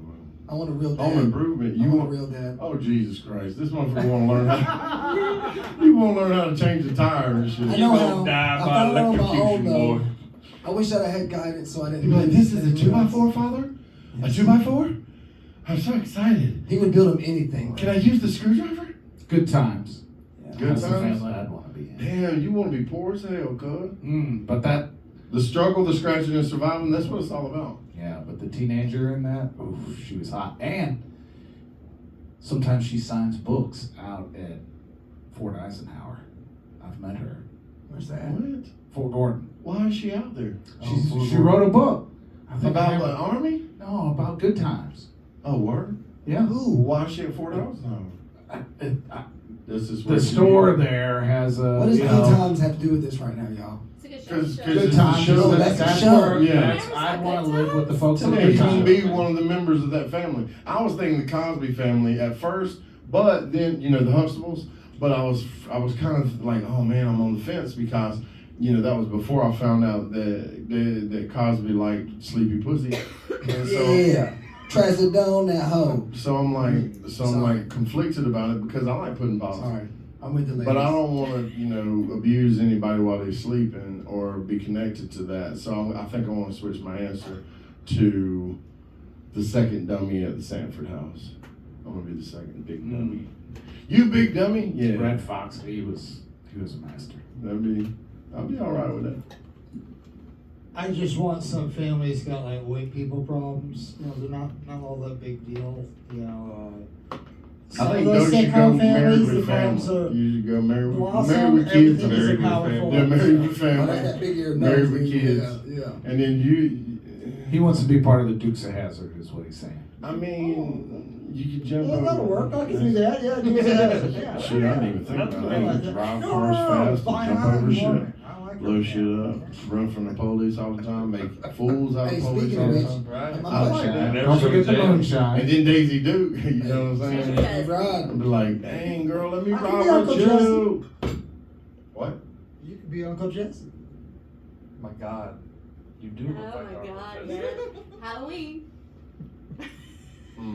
I want a real dad. Home Improvement. I You want a real dad. Oh, Jesus Christ. This motherfucker want to learn how. You want to learn how to change the tire and shit. I You know gonna how. die I by found out on my electrocution, own, boy. I wish I'd had guidance so I didn't. You're like, this is a 2x4, father? A 2x4? I'm so excited. He would build him anything. Can I use the screwdriver? Good times. Good That's the times? family I'd want to be in. Damn, you want to be poor as hell, cuz. But that, The struggle, the scratching, and surviving, that's what it's all about. yeah, but the teenager in that, oof, she was hot. And sometimes she signs books out at Fort Eisenhower. I've met her. Where's that? What? Fort Gordon. Why is she out there? She wrote a book. I think About her the name- army? No, about good times. Oh, word? Yeah. Why is she at $4? No. This is The store there has a. What does you good know, times have to do with this right now, y'all? Because Good it's times. a show. That's a That's show. where. Yeah. I want to live with the folks. So in he's Good gonna Times. be one of the members of that family. I was thinking the Cosby family at first, but then the Huxtables. But I was kind of like, oh man, I'm on the fence because that was before I found out that Cosby liked sleepy pussy. And so, Yeah. Tries to down that hoe. So I'm like conflicted about it because I like pudding pops. Sorry. I'm with the ladies. But I don't want to, abuse anybody while they're sleeping or be connected to that. So I think I want to switch my answer to the second dummy at the Sanford house. I'm gonna be the second big dummy. You big dummy? Yeah. Red Fox. He was a master. I'll be all right with that. I just want some families got like white people problems. They're not all that big deal. Some I think of those those should go sitcom married families, with the problems family. are You should go married blossom, with kids. everything is Married a with powerful. family. Yeah, married with I family. like that big ear Married nose. with kids. Yeah. And then He wants to be part of the Dukes of Hazzard, is what he's saying. I mean, you could jump Yeah, over. that'll work. I can do that. Yeah, do that. Yeah. Shit, I didn't even think about it. I can drive cars fast, jump over shit, blow shit up, run from the police all the time, make fools out Hey, of police speaking all of the which, time. Right. I like that. Don't forget the moonshine. And then Daisy Duke, you know what I'm saying? Hey, Rod. I'd be like, dang girl, let me I can ride be Uncle with you. What? You could be Uncle Jesse. My God, you do Oh look like my Uncle God, Jesse. yeah. Halloween.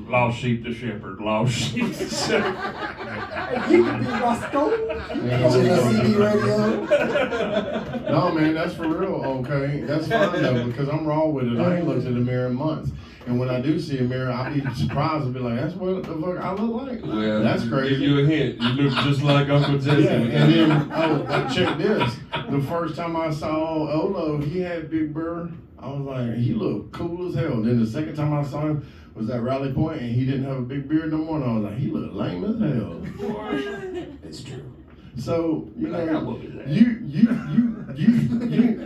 Lost sheep to shepherd, lost sheep to shepherd. You could be Roscoe. CD radio. No, man, that's for real, okay? That's fine, though, because I'm raw with it. I ain't looked in the mirror in months. And when I do see a mirror, I'll be surprised and be like, that's what the fuck I look like? Well, That's give crazy. you a hint. You look just like Uncle Jesse. Yeah, and then, check this. The first time I saw Olo, he had Big Burr. I was like, he looked cool as hell. Then the second time I saw him was at Rally Point, and he didn't have a big beard no more. And I was like, he looked lame as hell. It's true. So, I got what was that? you,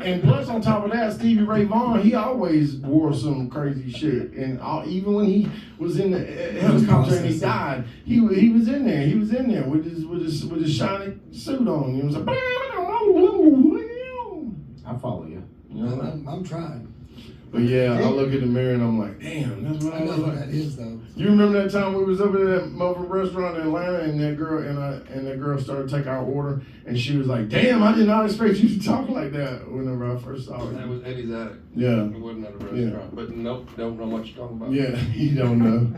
and plus on top of that, Stevie Ray Vaughan, he always wore some crazy shit. And even when he was in the helicopter and he died, he was in there. He was in there with his shiny suit on. He was like, I follow you. you know, I'm trying. but yeah, I look in the mirror and I'm like, damn, that's what I I know look what like. that is though. You remember that time we was up at that motherfucking restaurant in Atlanta and that girl started to take our order and she was like, damn, I did not expect you to talk like that whenever I first saw That her. was Eddie's Attic. Yeah. It wasn't at a restaurant. But nope, don't know what you're talking about. Yeah, you don't know.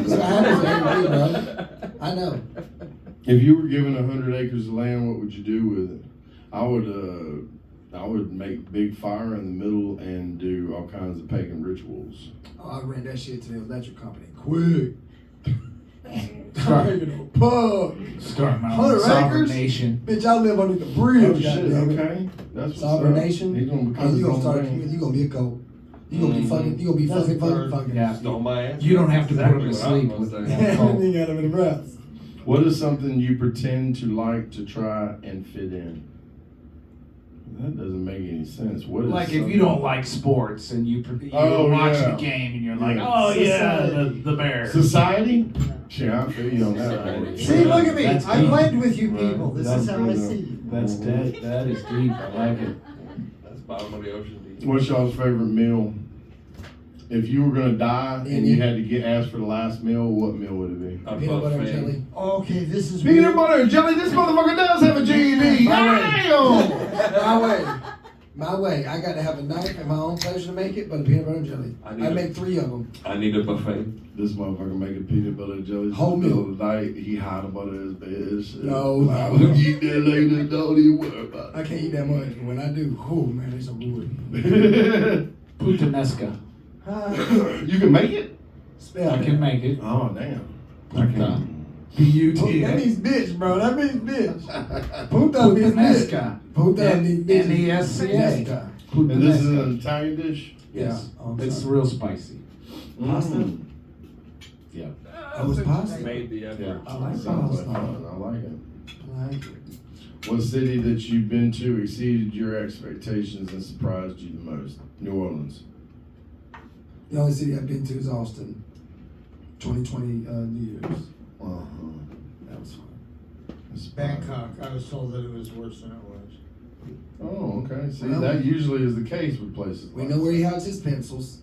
So I happens every week, bro. I know. If you were given 100 acres of land, what would you do with it? I would make big fire in the middle and do all kinds of pagan rituals. Oh, I ran that shit to the electric company. Quick. Start, Pub. start my 100 own sovereign acres? nation. Bitch, I live under the bridge. Oh shit, goddamn it. okay. That's what's Sovereign up. nation. He's gonna Oh, become you his gonna own start. thing. You gonna be a goat. You gonna be fucking. You gonna be That's fucking, the third. fucking. Yeah. Stole my answer. You don't have to Exactly put him to what I was sleep gonna with say. that. You got him in the breath. What is something you pretend to like to try and fit in? That doesn't make any sense. What is Like if something- you don't like sports and you Oh, watch yeah. the game and you're like, Yeah. oh yeah, Society. the Bears. Society? Yeah, I feel you on that one. See, look at me. That's I deep. blend with you Right. people. This That's is how I good, see you. That's dead. That is deep. I like it. That's bottom of the ocean deep. What's y'all's favorite meal? If you were gonna die and you had to get asked for the last meal, what meal would it be? A Peanut butter and buffet. jelly. Okay, this is Peanut weird. butter and jelly. This motherfucker does have a GED. Damn! My way. I got to have a knife and my own pleasure to make it, but a peanut butter and jelly. I I need make 3 of them. I need a buffet. This motherfucker making peanut butter and jelly. Whole in the middle meal. of the night. He hide them under his bed. Shit. No. I will eat that later. Don't even worry about I can't eat that much, but when I do, oh man, it's so good. it. Puttanesca. You can make it? Spell I that. can make it. Oh damn. I Puta. can't. P-U-T. That means bitch, bro. That means bitch. Puta means bitch. Puttanesca. Puta means bitch. N-E-S-C-A. Nesca. And this is Puttanesca. an Italian dish? Yes. Yeah. Oh, It's sorry. real spicy. Pasta? Mm. Yeah. Oh, it's pasta? Made the effort. Yeah. I like Sounds like pasta. fun. I like it. I like it. What city that you've been to exceeded your expectations and surprised you the most? New Orleans. The only city I've been to is Austin. 2020 New Year's. Uh-huh. That was fun. It's Bangkok. I was told that it was worse than it was. Oh, okay. See, Well, that usually is the case with places. We like know where he that. hides his pencils.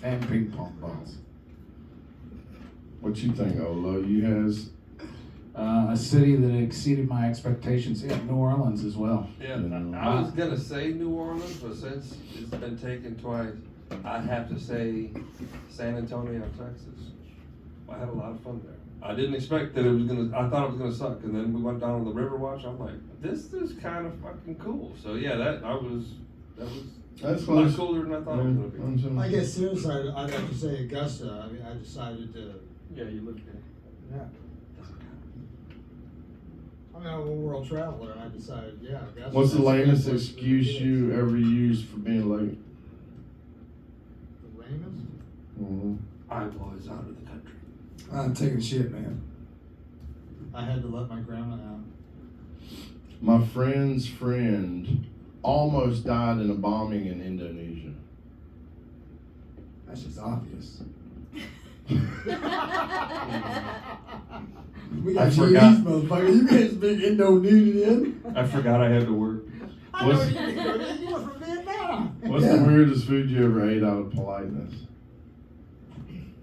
And ping pong balls. What you think, Olo? You has A city that exceeded my expectations. Yeah, New Orleans as well. Yeah, I was gonna say New Orleans, but since it's been taken twice, I have to say San Antonio, Texas. I had a lot of fun there. I didn't expect that it was gonna. I thought it was gonna suck, and then we went down on the river watch. I'm like, this is kind of fucking cool. So yeah, that was that's a lot close. cooler than I thought it was gonna be. I guess seriously, I'd have to say Augusta. I mean, I decided to. Yeah, you looked good. Yeah. I mean, I'm a world traveler, and I decided, yeah. Augusta, What's the that's a good lamest place for excuse kids. you ever used for being late? The lamest? Mm-hmm. I was out of the country. I'm taking shit, man. I had to let my grandma out. My friend's friend almost died in a bombing in Indonesia. That's just obvious. I We got you forgot. these motherfuckers. You can't speak Indonesian. I forgot I had to work. I know you were from Vietnam. What's the weirdest food you ever ate out of politeness?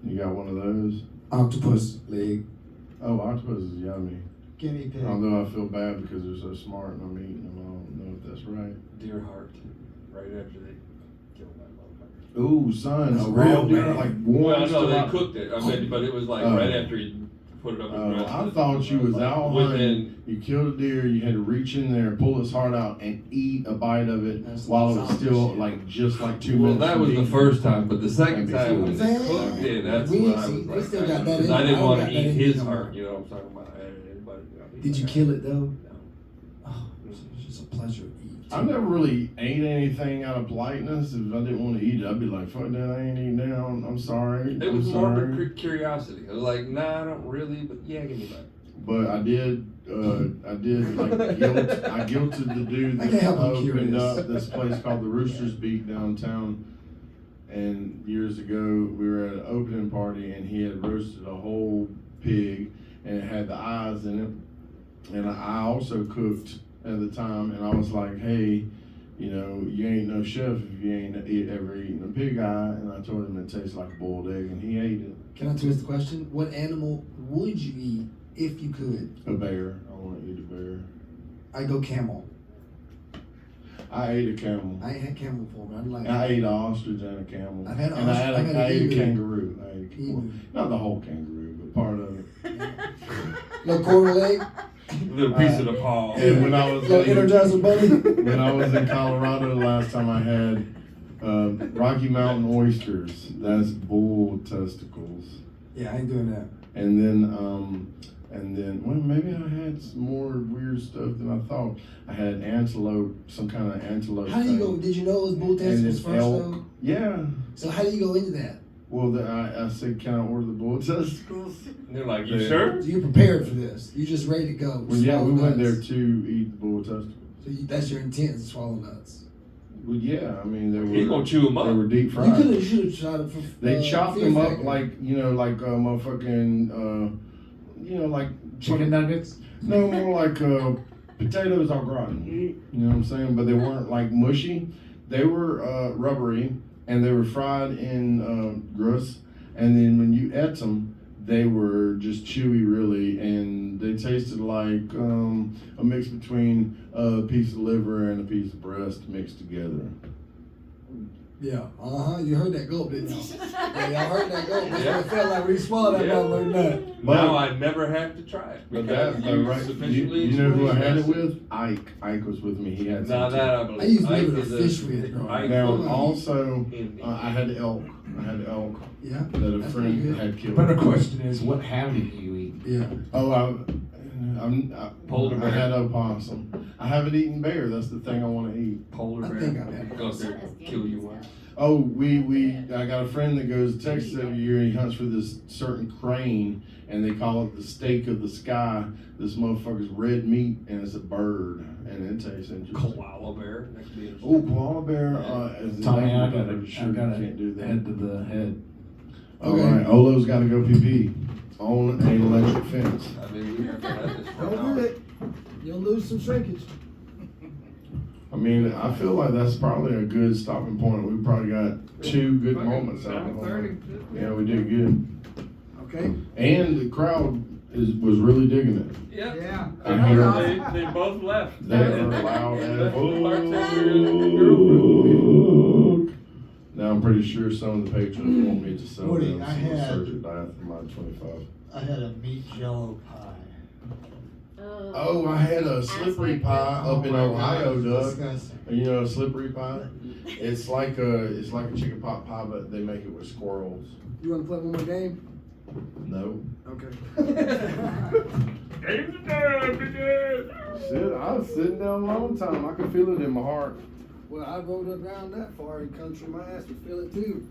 You got one of those? Octopus leg. Oh, octopus is yummy. Guinea pig. Although I feel bad because they're so smart and I'm eating them. I don't know if that's right. Deer heart, right after they killed that motherfucker. Ooh, son, That's a real raw, deer, man. like warm. Well, no, still they out- cooked it. I mean, but it was like Oh. right after he put it up his breast. I thought you was out Within- hunting. You killed a deer. You had to reach in there, pull its heart out, and eat a bite of it That's while it was zombie still shit. like just like 2 Well, minutes. that from was the being- first time, but the second That'd be time when they cool. cooked it, that's We when ain't I seen- was they like, still got that because in I there. didn't I don't want got to that eat in his there. heart. You know what I'm talking about? Anybody, Did you kill it though? No. Oh, it's just a pleasure to eat. I never really ate anything out of politeness. If I didn't want to eat it, I'd be like, "Fuck that, I ain't eating that. I'm sorry." It was I'm more sorry. of a curiosity. I was like, nah, I don't really, but yeah, give me that. But I did like guilt. I guilted the dude I can't that help I'm opened curious. up this place called the Rooster's Beak downtown. And years ago, we were at an opening party, and he had roasted a whole pig, and it had the eyes in it. And I also cooked at the time, and I was like, "Hey, you know, you ain't no chef if you ain't ever eaten a pig eye." And I told him it tastes like a boiled egg, and he ate it. Can I twist the question? What animal would you eat if you could? A bear. I want to eat a bear. I go camel. I ate a camel. I ain't had camel before, but I'd like. I ate an ostrich and a camel. I've had and I ostrich- I've had I an ate a emu. kangaroo. I ate a, Emu. not the whole kangaroo, but part of it. Little quarter leg. A little piece of the paw. And when I was Little Energizer bunny. when I was in Colorado the last time, I had Rocky Mountain oysters. That's bull testicles. Yeah, I ain't doing that. And then well, maybe I had some more weird stuff than I thought. I had antelope, some kind of antelope. How do you thing. go? Did you know it was bull And testicles then first elk. though? Yeah. So how do you go into that? Well, I said, can I order the bull testicles? And they're like, you Yeah. sure? So you're prepared for this. You just ready to go. Well, yeah, we Swallow went there nuts. to eat the bull testicles. So that's your intent is to swallow nuts. Well, yeah, I mean, they were. He gonna chew 'em up. They were deep You fried. should have shot it for. They chopped Fear them up Factor. like motherfucking, like Chicken nuggets? No, more like potatoes au gratin. You know what I'm saying? But they weren't like mushy. They were rubbery, and they were fried in grease. And then when you ate them, they were just chewy, really, and they tasted like a mix between a piece of liver and a piece of breast mixed together. Yeah, you heard that gulp, didn't y'all? Yeah, y'all heard that gulp. That's Yeah. what it felt like when you swallowed that Yeah. motherfucking nut. Now I never have to try it. But because that, you right, sufficiently you know who I had it explained with? Ike. Ike was with me. He had Now some that too. I believe. I used Ike liver to is a- fish with, bro. Ike Now was also, Indian. I had elk. I had elk Yeah. that a That's friend pretty good. had killed. But the question is, what have you eat? Yeah. Oh, Polar I bear. had opossum. I haven't eaten bear. That's the thing I want to eat. Polar I bear. think I've had Go up there, kill you one. Oh, I got a friend that goes to Texas every year and he hunts for this certain crane and they call it the steak of the sky. This motherfucker's red meat and it's a bird and it tastes interesting. Koala bear. That could be Oh, koala bear. Tommy, I got I'm sure you a can't do that. head to the head All right, Olo's got to go pee on an electric fence. I mean, we have had this for Don't do it. You'll lose some shrinkage. I mean, I feel like that's probably a good stopping point. We probably got 2 good Fucking moments out of 7:30. it. Yeah, we did good. Okay. And the crowd was really digging it. Yep. Yeah. I hear They both left. they were loud as The bartender fuck. and the girlfriend. Now I'm pretty sure some of the patrons want me to sell Woody, them I some had- Surgeon Diet for my 25. I had a meat jello pie. Oh, I had a slippery pie up in Ohio, Doug. Disgusting. You know, a slippery pie. It's like a chicken pot pie, but they make it with squirrels. You want to play one more game? No. Okay. Shit, I was sitting down a long time. I could feel it in my heart. Well, I rode up around that far in country. My ass would feel it too.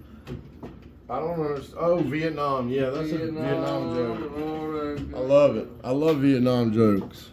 I don't understand. Oh, Vietnam. Yeah, that's a Vietnam joke. Lord, I love it. I love Vietnam jokes.